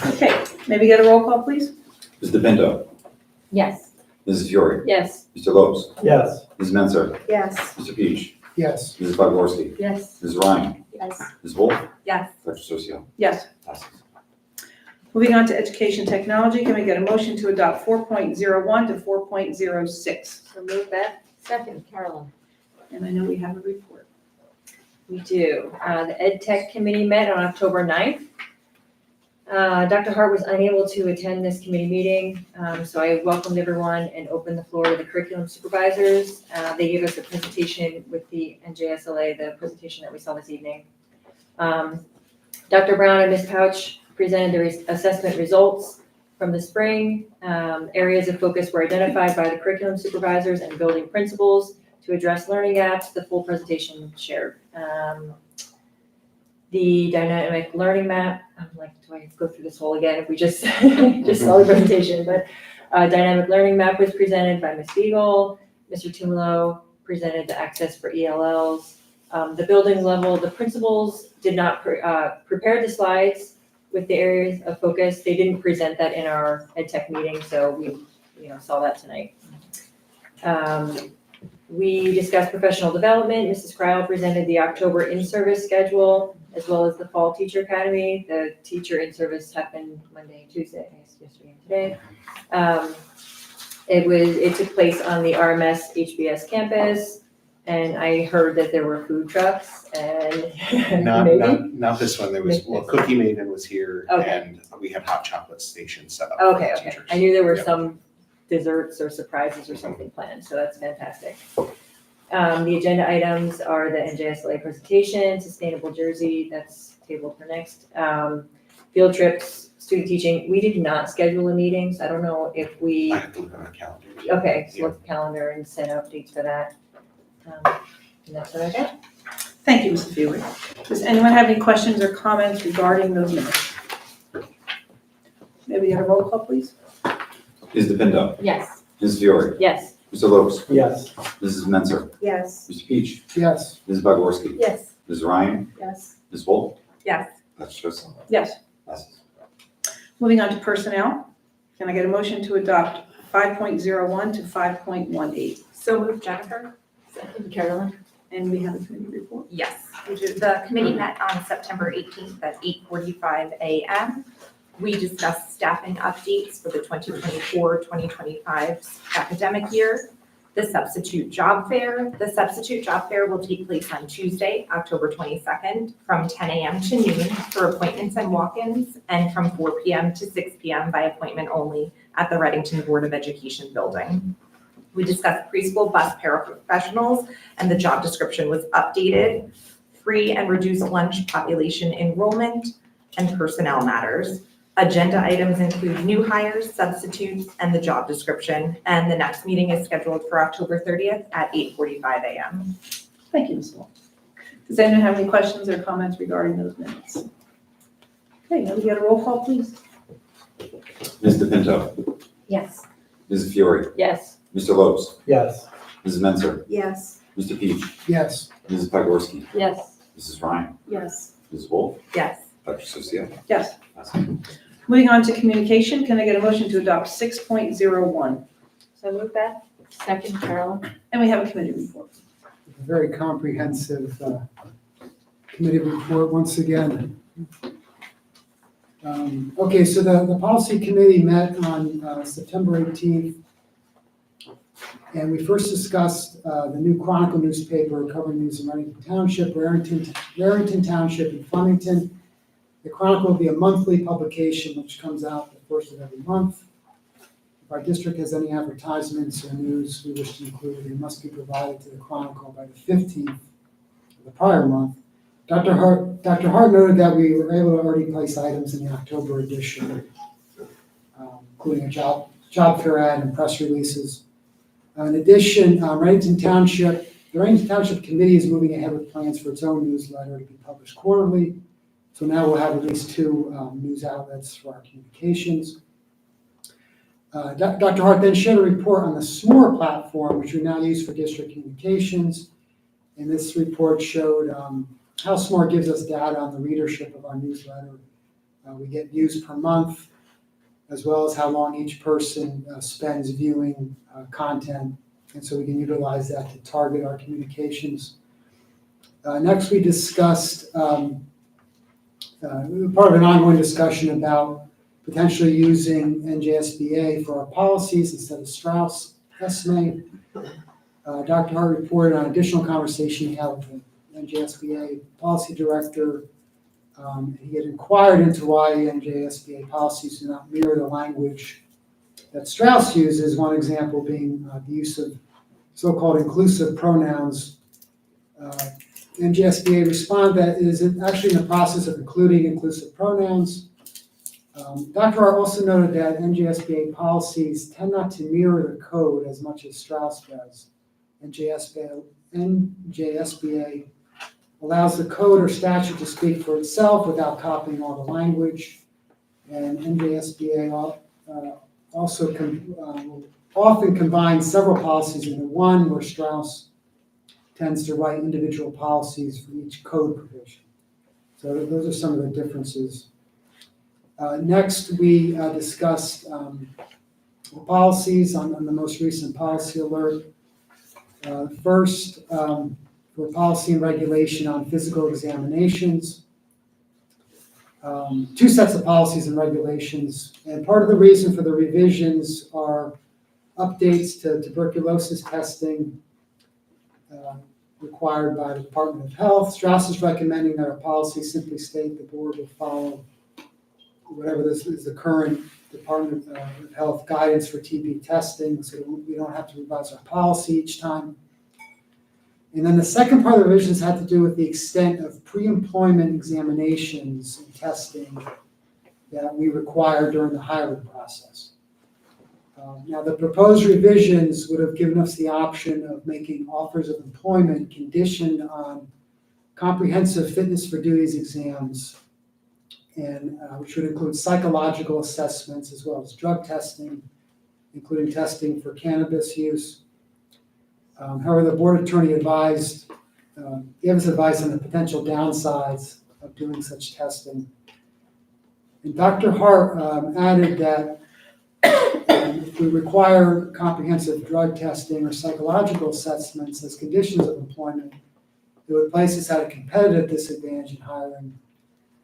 Okay, maybe get a roll call, please? Ms. DePinto, Yes. Mrs. Fiore, Yes. Mr. Lopes, Yes. Ms. Menser, Yes. Mr. Peach, Yes. Mrs. Pogorski, Yes. Ms. Ryan, Yes. Ms. Wolf, Yes. Dr. Seuss. Yes. Passes. Moving on to education technology, can we get a motion to adopt 4.01 to 4.06? So move Beth. Second Carolyn. And I know we have a report. We do. The Ed Tech Committee met on October 9th. Dr. Hart was unable to attend this committee meeting, so I welcomed everyone and opened the floor to the curriculum supervisors. They gave us a presentation with the NJSLA, the presentation that we saw this evening. Dr. Brown and Ms. Pouch presented the assessment results from the spring. Areas of focus were identified by the curriculum supervisors and building principals to address learning gaps. The full presentation shared. The dynamic learning map, I'm like, do I go through this whole again if we just saw the presentation, but dynamic learning map was presented by Ms. Beagle. Mr. Tumalo presented the access for ELLs. The building level, the principals did not prepare the slides with the areas of focus. They didn't present that in our ed tech meeting, so we saw that tonight. We discussed professional development. Mrs. Crowell presented the October in-service schedule, as well as the fall teacher academy. The teacher in-service happened Monday, Tuesday, yesterday and today. It took place on the RMS HBS campus, and I heard that there were food trucks and Not this one. There was, well, Cookie Maven was here, Okay. and we had hot chocolate stations set up for Okay. teachers. I knew there were Yep. some desserts or surprises or something planned, so that's fantastic. The agenda items are the NJSLA presentation, sustainable jersey, that's tabled for next. Field trips, student teaching, we did not schedule a meeting, so I don't know if we, I have to look on the calendar. okay, so look at the calendar and send updates for that. And that's what I got. Thank you, Mrs. Fiore. Does anyone have any questions or comments regarding those minutes? Maybe have a roll call, please? Ms. DePinto. Yes. Ms. Fiore. Yes. Mr. Lopes. Yes. Mrs. Menzer. Yes. Mr. Peach. Yes. Ms. Bogorski. Yes. Ms. Ryan. Yes. Ms. Wolf. Yes. Dr. Seuss. Yes. Passes. Moving on to personnel. Can I get a motion to adopt 5.01 to 5.18? So moved, Jennifer? Second, Carolyn. And we have a committee report. Yes, the committee met on September 18th at 8:45 a.m. We discussed staffing updates for the 2024-2025 academic year, the substitute job fair. The substitute job fair will take place on Tuesday, October 22nd, from 10 a.m. to noon for appointments and walk-ins, and from 4 p.m. to 6 p.m. by appointment only at the Reddington Board of Education building. We discussed preschool bus paraprofessionals, and the job description was updated, free and reduced lunch population enrollment, and personnel matters. Agenda items include new hires, substitutes, and the job description, and the next meeting is scheduled for October 30th at 8:45 a.m. Thank you, Ms. Wall. Does anyone have any questions or comments regarding those minutes? Okay, now we get a roll call, please. Ms. DePinto. Yes. Ms. Fiore. Yes. Mr. Lopes. Yes. Mrs. Menzer. Yes. Mr. Peach. Yes. Mrs. Bogorski. Yes. Mrs. Ryan. Yes. Ms. Wolf. Yes. Dr. Seuss. Yes. Passes. Moving on to communication, can I get a motion to adopt 6.01? So move that. Second, Carolyn. And we have a committee report. A very comprehensive committee report once again. Okay, so the policy committee met on September 18th. And we first discussed the new Chronicle newspaper covering news in Reddington Township, Raritan Township, and Flemington. The Chronicle will be a monthly publication which comes out the first of every month. If our district has any advertisements or news we wish to include, they must be provided to the Chronicle by the 15th of the prior month. Dr. Hart noted that we were able to already place items in the October edition, including a job fair ad and press releases. In addition, the Reddington Township Committee is moving ahead with plans for its own newsletter to be published quarterly. So now we'll have at least 2 news outlets for our communications. Dr. Hart then shared a report on the SMORE platform, which we now use for district communications. And this report showed how SMORE gives us data on the readership of our newsletter. We get views per month, as well as how long each person spends viewing content. And so we can utilize that to target our communications. Next, we discussed part of an ongoing discussion about potentially using NJSBA for our policies instead of Strauss estimate. Dr. Hart reported on additional conversation he had with the NJSBA policy director He had inquired into why NJSBA policies do not mirror the language that Strauss uses, one example being the use of so-called inclusive pronouns. NJSBA responded that it is actually in the process of including inclusive pronouns. Dr. Hart also noted that NJSBA policies tend not to mirror the code as much as Strauss does. NJSBA allows the code or statute to speak for itself without copying all the language. And NJSBA also often combines several policies into one, where Strauss tends to write individual policies for each code provision. So those are some of the differences. Next, we discussed the policies on the most recent policy alert. First, for policy and regulation on physical examinations. Two sets of policies and regulations, and part of the reason for the revisions are updates to tuberculosis testing required by the Department of Health. Strauss is recommending that our policy simply state the board will follow whatever this is the current Department of Health guidance for TB testing, so we don't have to revise our policy each time. And then the second part of the revisions had to do with the extent of pre-employment examinations and testing that we require during the hiring process. Now, the proposed revisions would have given us the option of making offers of employment conditioned on comprehensive fitness for duties exams, and which would include psychological assessments as well as drug testing, including testing for cannabis use. However, the board attorney gave us advice on the potential downsides of doing such testing. And Dr. Hart added that if we require comprehensive drug testing or psychological assessments as conditions of employment, it would place us at a competitive disadvantage in hiring,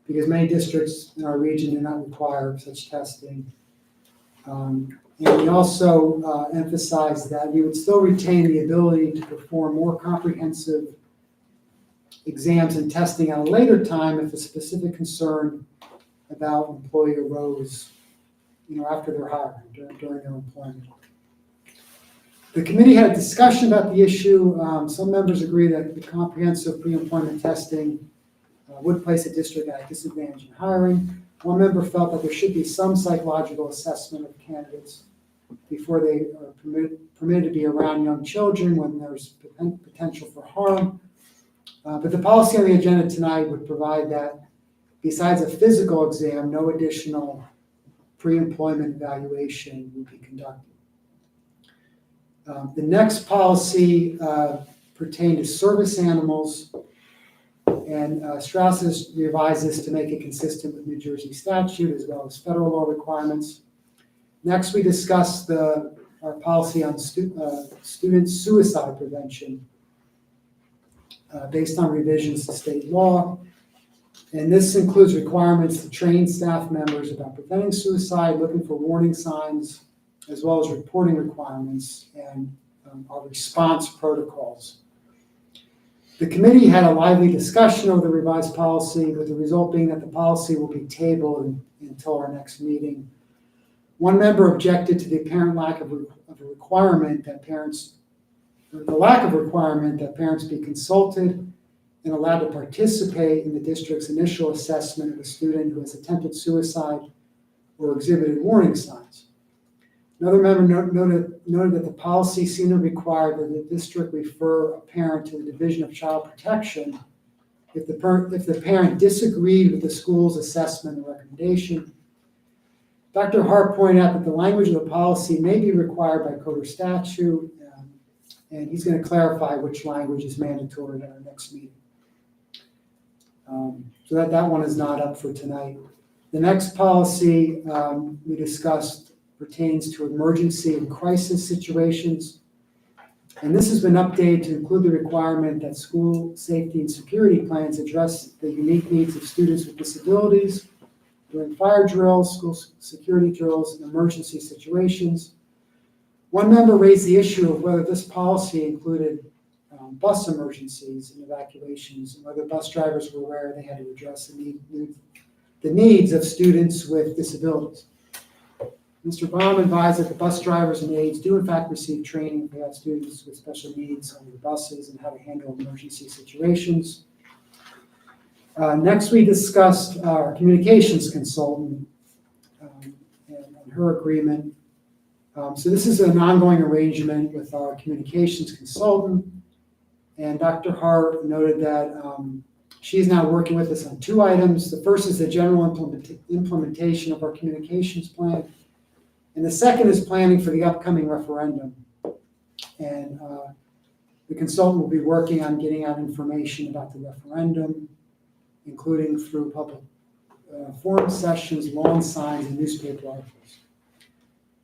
because many districts in our region do not require such testing. And we also emphasized that we would still retain the ability to perform more comprehensive exams and testing at a later time if a specific concern about employee arose, after their hiring, during their employment. The committee had a discussion about the issue. Some members agree that the comprehensive pre-employment testing would place a district at a disadvantage in hiring. One member felt that there should be some psychological assessment of candidates before they are permitted to be around young children when there's potential for harm. But the policy on the agenda tonight would provide that besides a physical exam, no additional pre-employment evaluation would be conducted. The next policy pertained to service animals, and Strauss has revised this to make it consistent with New Jersey statute as well as federal law requirements. Next, we discussed our policy on student suicide prevention based on revisions to state law. And this includes requirements to train staff members about preventing suicide, looking for warning signs, as well as reporting requirements and our response protocols. The committee had a lively discussion over the revised policy, with the result being that the policy will be tabled until our next meeting. One member objected to the apparent lack of a requirement that parents be consulted and allowed to participate in the district's initial assessment of a student who has attempted suicide or exhibited warning signs. Another member noted that the policy seemed to require that the district refer a parent to the Division of Child Protection if the parent disagreed with the school's assessment or recommendation. Dr. Hart pointed out that the language of the policy may be required by code or statute, and he's going to clarify which language is mandatory at our next meeting. So that one is not up for tonight. The next policy we discussed pertains to emergency and crisis situations. And this has been updated to include the requirement that school safety and security plans address the unique needs of students with disabilities during fire drills, school security drills, and emergency situations. One member raised the issue of whether this policy included bus emergencies and evacuations, and whether bus drivers were aware they had to address the needs of students with disabilities. Mr. Baum advised that the bus drivers and aides do in fact receive training if they have students with special needs on the buses and how to handle emergency situations. Next, we discussed our communications consultant and her agreement. So this is an ongoing arrangement with our communications consultant. And Dr. Hart noted that she's now working with us on 2 items. The first is the general implementation of our communications plan. And the second is planning for the upcoming referendum. And the consultant will be working on getting out information about the referendum, including through public forum sessions, lawn signs, and newspaper articles.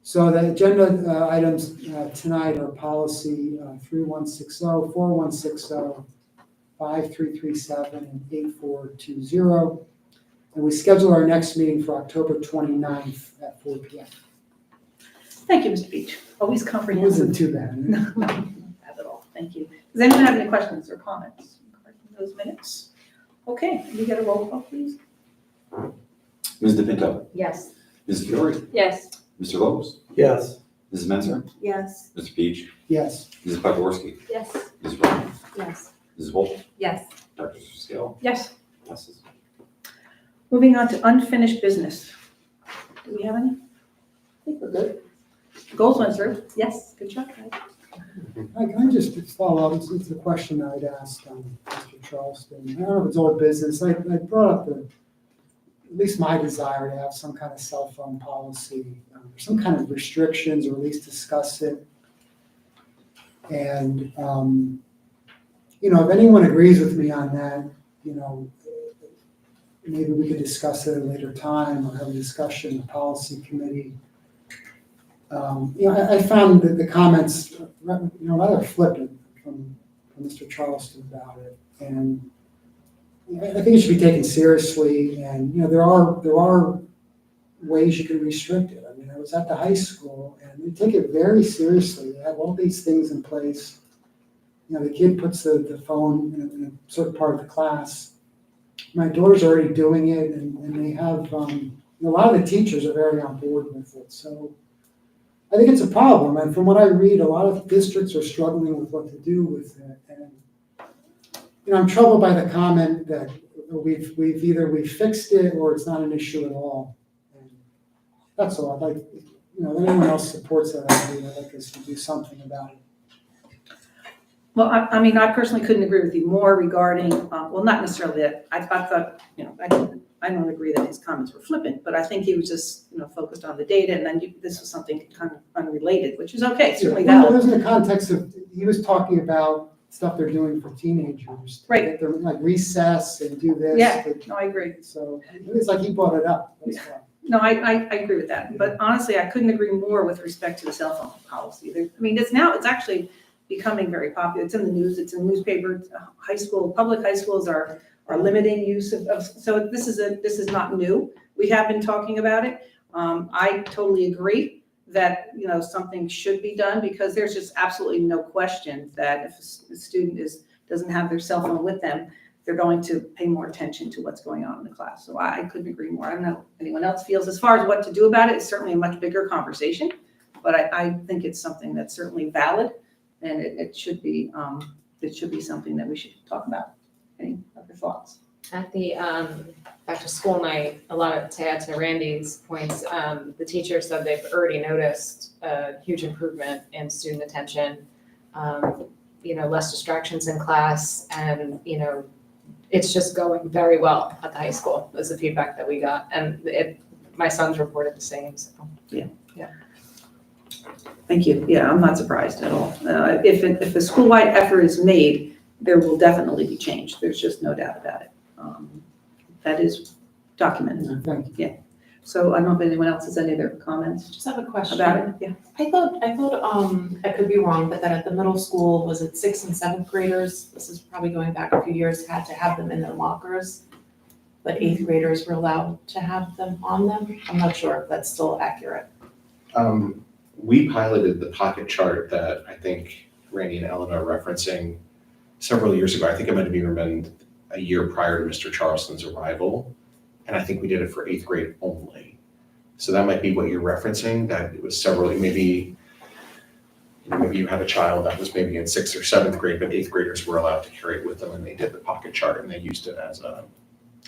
So the agenda items tonight are policy 3160, 4160, 5337, and 8420. And we schedule our next meeting for October 29th at 4 p.m. Thank you, Mr. Beach. Always It comprehensive. wasn't too bad. No, not at all. Thank you. Does anyone have any questions or comments regarding those minutes? Okay, can we get a roll call, please? Ms. DePinto, Yes. Ms. Fiore, Yes. Mr. Lopes, Yes. Mrs. Menzer, Yes. Mr. Peach, Yes. Mrs. Potworski, Yes. Mrs. Ryan, Yes. Mrs. Wolf, Yes. Dr. Scale, Yes. passes. Moving on to unfinished business. Do we have any? I think we're good. Goals went through. Yes, good job, guys. Can I just follow up? It's a question I'd asked Mr. Charleston. I don't know if it's old business. I brought up at least my desire to have some kind of cell phone policy, some kind of restrictions, or at least discuss it. And, if anyone agrees with me on that, maybe we could discuss it at a later time or have a discussion in the policy committee. I found that the comments, rather flippant from Mr. Charleston about it. And I think it should be taken seriously, and, there are ways you can restrict it. I mean, I was at the high school, and they take it very seriously. They have all these things in place. The kid puts the phone in a certain part of the class. My daughter's already doing it, and they have, a lot of the teachers are very on board with it. So I think it's a problem, and from what I read, a lot of districts are struggling with what to do with it. And I'm troubled by the comment that we've either fixed it or it's not an issue at all. And that's all. I'd like, if anyone else supports that idea, I'd like us to do something about it. Well, I personally couldn't agree with you more regarding, well, not necessarily that. I thought, I don't agree that his comments were flippant, but I think he was just, focused on the data, and then this was something kind of unrelated, which is okay, certainly Well, valid. it was in the context of, he was talking about stuff they're doing for teenagers. Right. They're like recess and do this. Yeah, no, I agree. So it's like he brought it up. That's why. No, I agree with that, but honestly, I couldn't agree more with respect to the cell phone policy. It's actually becoming very popular. It's in the news, it's in newspapers. Public high schools are limiting use of, so this is not new. We have been talking about it. I totally agree that, something should be done, because there's just absolutely no question that if a student doesn't have their cell phone with them, they're going to pay more attention to what's going on in the class. So I couldn't agree more. I don't know if anyone else feels. As far as what to do about it, it's certainly a much bigger conversation, but I think it's something that's certainly valid, and it should be something that we should talk about. Any other thoughts? At the back to school night, a lot of, to add to Randy's points, the teachers said they've already noticed a huge improvement in student attention, less distractions in class, and, it's just going very well at the high school, was the feedback that we got. And my sons reported the same, so. Thank you. Yeah, I'm not surprised at all. If a school-wide effort is made, there will definitely be change. There's just no doubt about it. That is documented. Thank you. Yeah. So I don't know if anyone else has any other comments Just have a question. about it. Yeah. I thought, I could be wrong, but that at the middle school, was it 6th and 7th graders? This is probably going back a few years, had to have them in their lockers, but 8th graders were allowed to have them on them. I'm not sure if that's still accurate. We piloted the pocket chart that I think Randy and Ellen are referencing several years ago. I think it might have even been a year prior to Mr. Charleston's arrival. And I think we did it for 8th grade only. So that might be what you're referencing, that it was several, maybe you had a child that was maybe in 6th or 7th grade, but 8th graders were allowed to carry it with them, and they did the pocket chart, and they used it as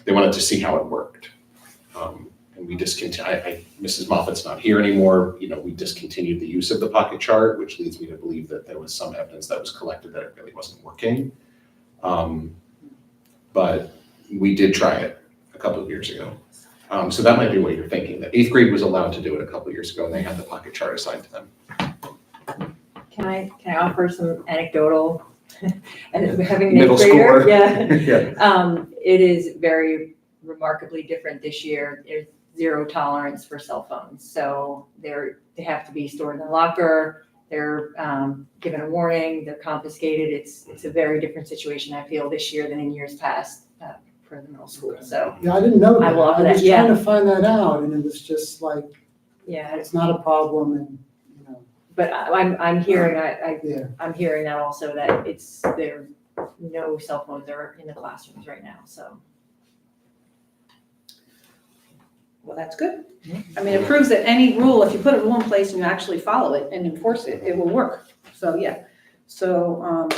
they wanted to see how it worked. And we discontinued, Mrs. Moffat's not here anymore, we discontinued the use of the pocket chart, which leads me to believe that there was some evidence that was collected that it really wasn't working. But we did try it a couple of years ago. So that might be what you're thinking, that 8th grade was allowed to do it a couple of years ago, and they had the pocket chart assigned to them. Can I offer some anecdotal, and having an Middle 8th grader? schooler. Yeah. It is very remarkably different this year. There's 0 tolerance for cell phones. So they have to be stored in the locker. They're given a warning, they're confiscated. It's a very different situation, I feel, this year than in years past for the middle school. So Yeah, I didn't know that. I will offer I that, was yeah. trying to find that out, and it was just like, yeah, it's not a problem, and, but I'm hearing yeah. I'm hearing that also, that there no cell phones are in the classrooms right now. So Well, that's good. I mean, it proves that any rule, if you put a rule in place and you actually follow it and enforce it, it will work. So, yeah. So,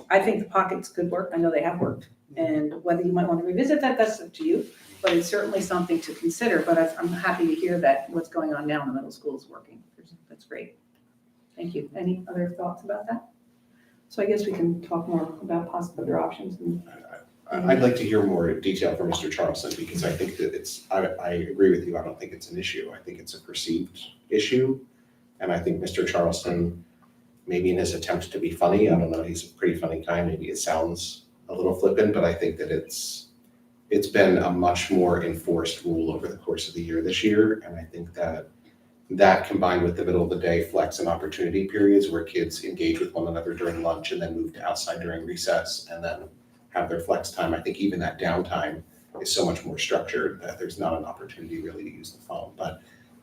I think the pockets could work. I know they have worked. And whether you might want to revisit that, that's up to you. But it's certainly something to consider. But I'm happy to hear that what's going on now in the middle school is working. That's great. Thank you. Any other thoughts about that? So I guess we can talk more about possible other options. I'd like to hear more detail from Mr. Charleston, because I think that I agree with you, I don't think it's an issue. I think it's a perceived issue. And I think Mr. Charleston, maybe in his attempt to be funny, I don't know, he's a pretty funny guy, maybe it sounds a little flippant, but I think that it's been a much more enforced rule over the course of the year this year. And I think that combined with the middle of the day flex and opportunity periods where kids engage with one another during lunch and then move to outside during recess and then have their flex time, I think even that downtime is so much more structured that there's not an opportunity really to use the phone. But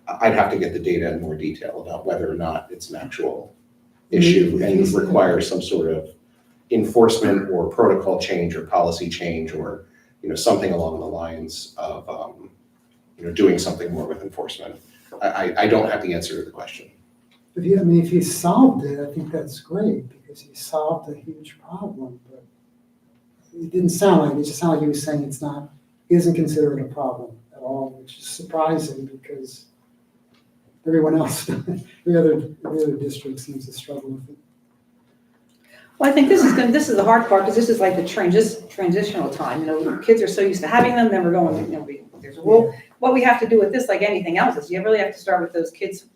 I'd have to get the data in more detail about whether or not it's an actual issue and requires some sort of enforcement or protocol change or policy change or something along the lines of doing something more with enforcement. I don't have the answer to the question. If he solved it, I think that's great, because he solved a huge problem, but it didn't sound like, it just sounded like he was saying he doesn't consider it a problem at all, which is surprising because everyone else, every other district seems to struggle with it. Well, I think this is the hard part, because this is like the transitional time. Kids are so used to having them, then we're going, there's a rule. What we have to do with this, like anything else, is you really have to start with those kids.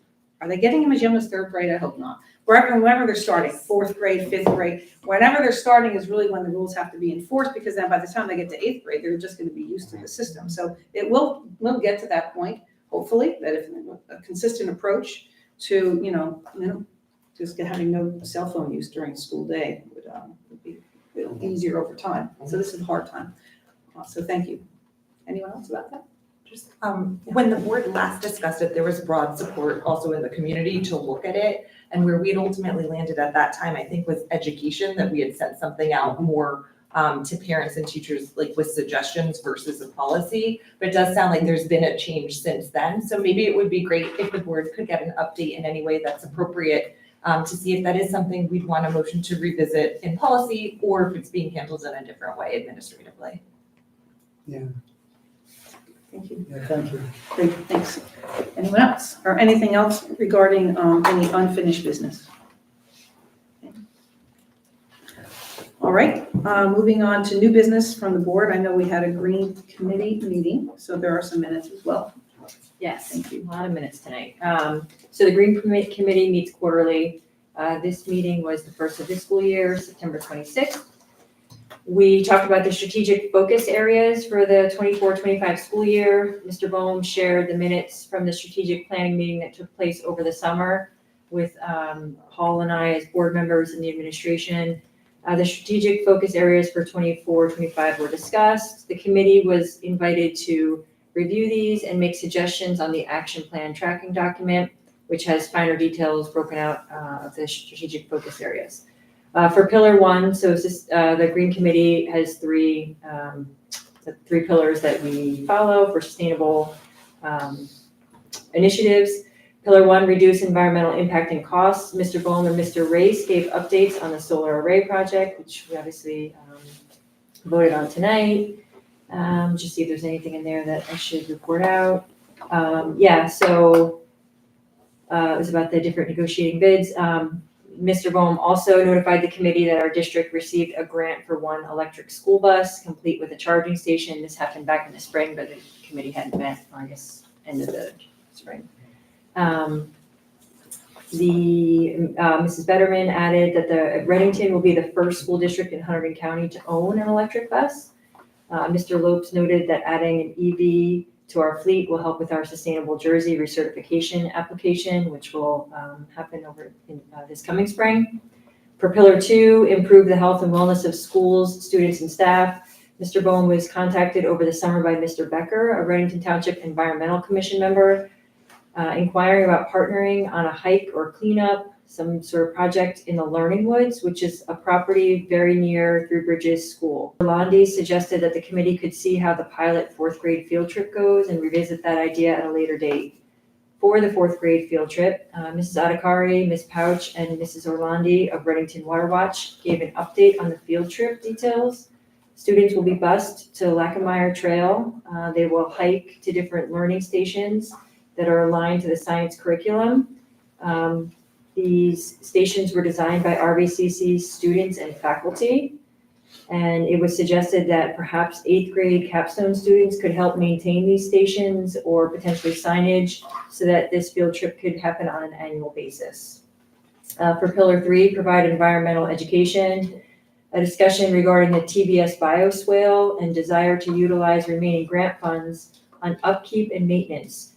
Are they getting them as young as 3rd grade? I hope not. Whenever they're starting, 4th grade, 5th grade, whenever they're starting is really when the rules have to be enforced, because then by the time they get to 8th grade, they're just going to be used to the system. So it will get to that point, hopefully, that if a consistent approach to, just having no cell phone use during school day would be easier over time. So this is a hard time. So thank you. Anyone else about that? Just when the board last discussed it, there was broad support also in the community to look at it. And where we had ultimately landed at that time, I think, was education, that we had sent something out more to parents and teachers, like with suggestions versus a policy. But it does sound like there's been a change since then. So maybe it would be great if the board could get an update in any way that's appropriate to see if that is something we'd want a motion to revisit in policy, or if it's being handled in a different way administratively. Yeah. Thank you. Yeah, thank you. Great, thanks. Anyone else, or anything else regarding any unfinished business? All right, moving on to new business from the board. I know we had a green committee meeting, so there are some minutes as well. yes, Thank you. a lot of minutes tonight. So the Green Committee meets quarterly. This meeting was the first of this school year, September 26th. We talked about the strategic focus areas for the 24-25 school year. Mr. Bohm shared the minutes from the strategic planning meeting that took place over the summer with Paul and I as board members and the administration. The strategic focus areas for 24-25 were discussed. The committee was invited to review these and make suggestions on the action plan tracking document, which has finer details broken out of the strategic focus areas. For pillar one, so it's just, the Green Committee has three pillars that we follow for sustainable initiatives. Pillar one, reduce environmental impact and costs. Mr. Bohm and Mr. Race gave updates on the solar array project, which we obviously voted on tonight. Just see if there's anything in there that I should report out. So it was about the different negotiating bids. Mr. Bohm also notified the committee that our district received a grant for one electric school bus, complete with a charging station. This happened back in the spring, but the committee hadn't met, I guess, end of the spring. Mrs. Betterman added that Reddington will be the first school district in Hunterdon County to own an electric bus. Mr. Lopes noted that adding an EV to our fleet will help with our Sustainable Jersey recertification application, which will happen over in this coming spring. For pillar two, improve the health and wellness of schools, students, and staff. Mr. Bowen was contacted over the summer by Mr. Becker, a Reddington Township Environmental Commission member, inquiring about partnering on a hike or cleanup, some sort of project in the Learning Woods, which is a property very near Three Bridges School. Orlandi suggested that the committee could see how the pilot fourth grade field trip goes and revisit that idea at a later date. For the fourth grade field trip, Mrs. Adhikari, Ms. Pouch, and Mrs. Orlandi of Reddington Water Watch gave an update on the field trip details. Students will be bused to Lackameyer Trail. They will hike to different learning stations that are aligned to the science curriculum. These stations were designed by RVCC students and faculty, and it was suggested that perhaps 8th grade capstone students could help maintain these stations or potentially signage so that this field trip could happen on an annual basis. For pillar 3, provide environmental education, a discussion regarding the TBS bioswale and desire to utilize remaining grant funds on upkeep and maintenance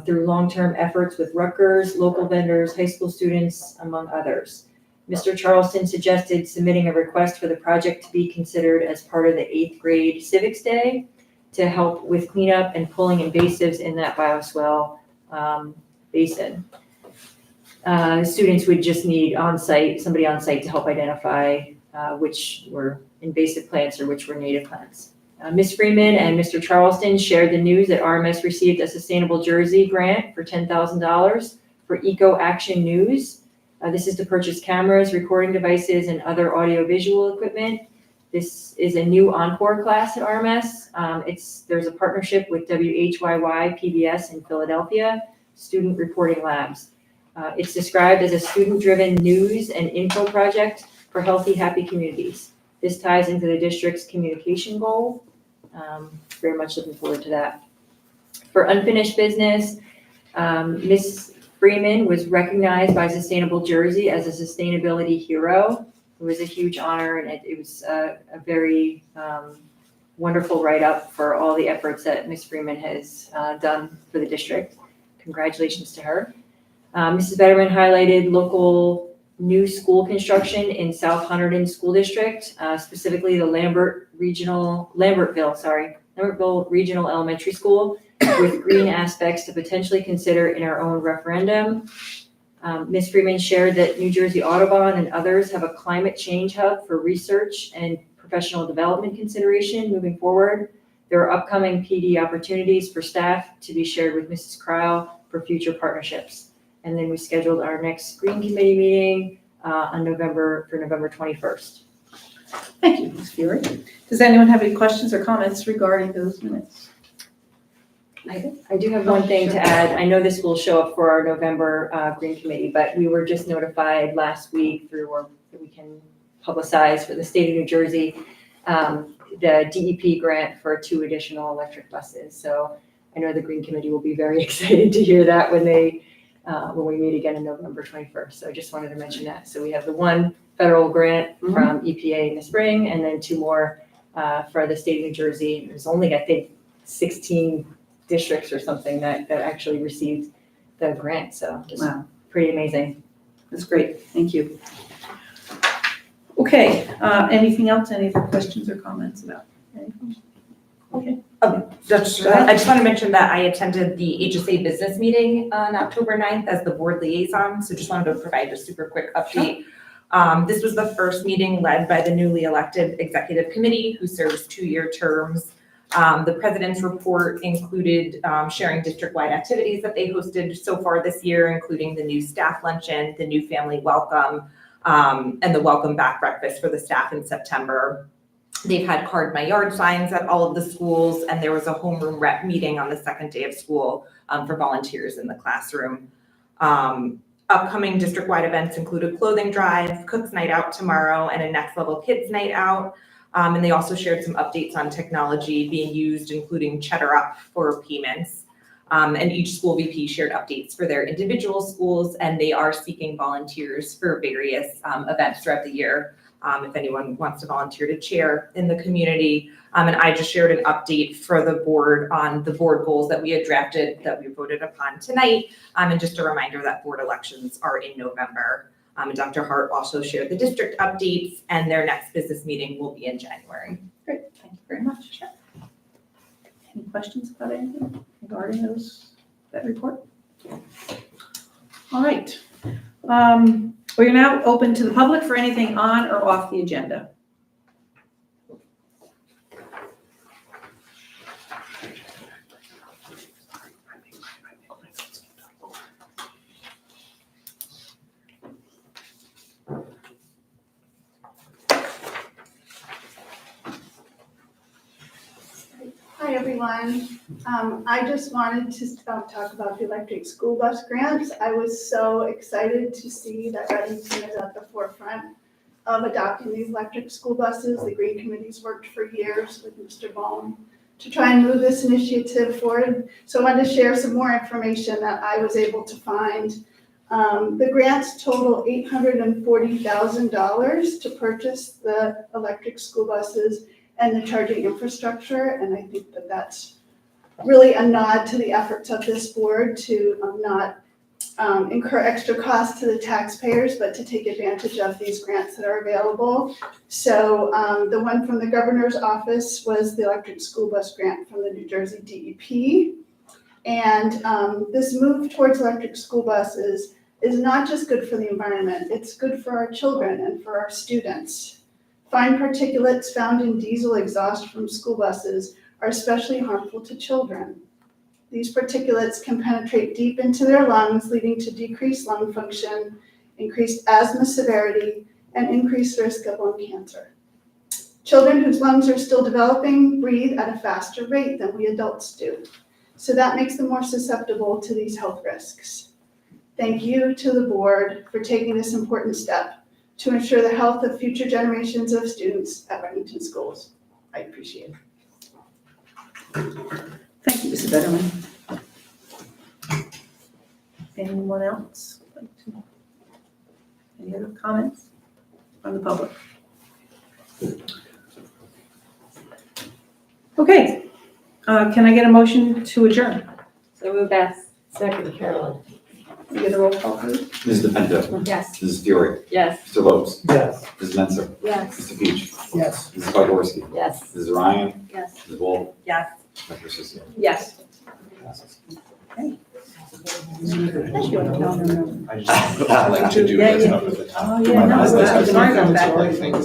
through long-term efforts with Rutgers, local vendors, high school students, among others. Mr. Charleston suggested submitting a request for the project to be considered as part of the 8th grade Civics Day to help with cleanup and pulling invasives in that bioswale basin. Students would just need somebody on site to help identify which were invasive plants or which were native plants. Ms. Freeman and Mr. Charleston shared the news that RMS received a Sustainable Jersey grant for $10,000 for Eco Action News. This is to purchase cameras, recording devices, and other audiovisual equipment. This is a new Encore class at RMS. There's a partnership with WHYY PBS in Philadelphia, Student Reporting Labs. It's described as a student-driven news and info project for healthy, happy communities. This ties into the district's communication goal. Very much looking forward to that. For unfinished business, Ms. Freeman was recognized by Sustainable Jersey as a sustainability hero. It was a huge honor, and it was a very wonderful write-up for all the efforts that Ms. Freeman has done for the district. Congratulations to her. Mrs. Betterman highlighted local new school construction in South Hunterdon School District, specifically the Lambertville Regional Elementary School, with green aspects to potentially consider in our own referendum. Ms. Freeman shared that New Jersey Audubon and others have a climate change hub for research and professional development consideration moving forward. There are upcoming PD opportunities for staff to be shared with Mrs. Cryle for future partnerships. And then we scheduled our next Green Committee meeting on November 21st. Thank you, Ms. Fury. Does anyone have any questions or comments regarding those minutes? I do have one thing to add. I know this will show up for our November Green Committee, but we were just notified last week through we can publicize for the state of New Jersey, the DEP grant for 2 additional electric buses. So I know the Green Committee will be very excited to hear that when we meet again on November 21st. So I just wanted to mention that. So we have the 1 federal grant from EPA in the spring, and then 2 more for the state of New Jersey. There's only, I think, 16 districts or something that actually received the grant. So just pretty amazing. That's great. Thank you. Okay, anything else? Any other questions or comments about anything? Okay. I just want to mention that I attended the HSA business meeting on October 9th as the board liaison. So just wanted to provide a super quick update. This was the first meeting led by the newly elected executive committee who serves 2-year terms. The president's report included sharing district-wide activities that they hosted so far this year, including the new staff luncheon, the new family welcome, and the welcome back breakfast for the staff in September. They've had card my yard signs at all of the schools, and there was a homeroom rep meeting on the second day of school for volunteers in the classroom. Upcoming district-wide events include a clothing drive, Cook's Night Out tomorrow, and a Next Level Kids Night Out. And they also shared some updates on technology being used, including Cheddar Up for payments. And each school VP shared updates for their individual schools, and they are seeking volunteers for various events throughout the year. If anyone wants to volunteer to chair in the community. And I just shared an update for the board on the board goals that we had drafted that we voted upon tonight. And just a reminder that board elections are in November. And Dr. Hart also shared the district updates, and their next business meeting will be in January. Great, thank you very much. Sure. Any questions about anything regarding that report? All right. We're now open to the public for anything on or off the agenda. Hi, everyone. I just wanted to talk about the electric school bus grants. I was so excited to see that Reddington is at the forefront of adopting these electric school buses. The Green Committee's worked for years with Mr. Bohm to try and move this initiative forward. So I wanted to share some more information that I was able to find. The grants total $840,000 to purchase the electric school buses and the charging infrastructure, and I think that that's really a nod to the efforts of this board to not incur extra costs to the taxpayers, but to take advantage of these grants that are available. So the one from the governor's office was the electric school bus grant from the New Jersey DEP. And this move towards electric school buses is not just good for the environment, it's good for our children and for our students. Fine particulates found in diesel exhaust from school buses are especially harmful to children. These particulates can penetrate deep into their lungs, leading to decreased lung function, increased asthma severity, and increased risk of lung cancer. Children whose lungs are still developing breathe at a faster rate than we adults do. So that makes them more susceptible to these health risks. Thank you to the board for taking this important step to ensure the health of future generations of students at Reddington schools. I appreciate it. Thank you, Mrs. Betterman. Anyone else? Any other comments from the public? Okay, can I get a motion to adjourn? So move Beth. Second, Carolyn. You get a roll call, please? Ms. DePinto. Yes. Mrs. Fiore. Yes. Mr. Lopes. Yes. Ms. Menzer. Yes. Mr. Peach. Yes. Mrs. Wodorowski. Yes. Mrs. Ryan. Yes. Ms. Wolf. Yes. Dr. Sisio. Yes. Passes. Thank you. I just like to do Yeah, this yeah. stuff at the top. Oh, yeah, no, My sorry husband's about that. like things.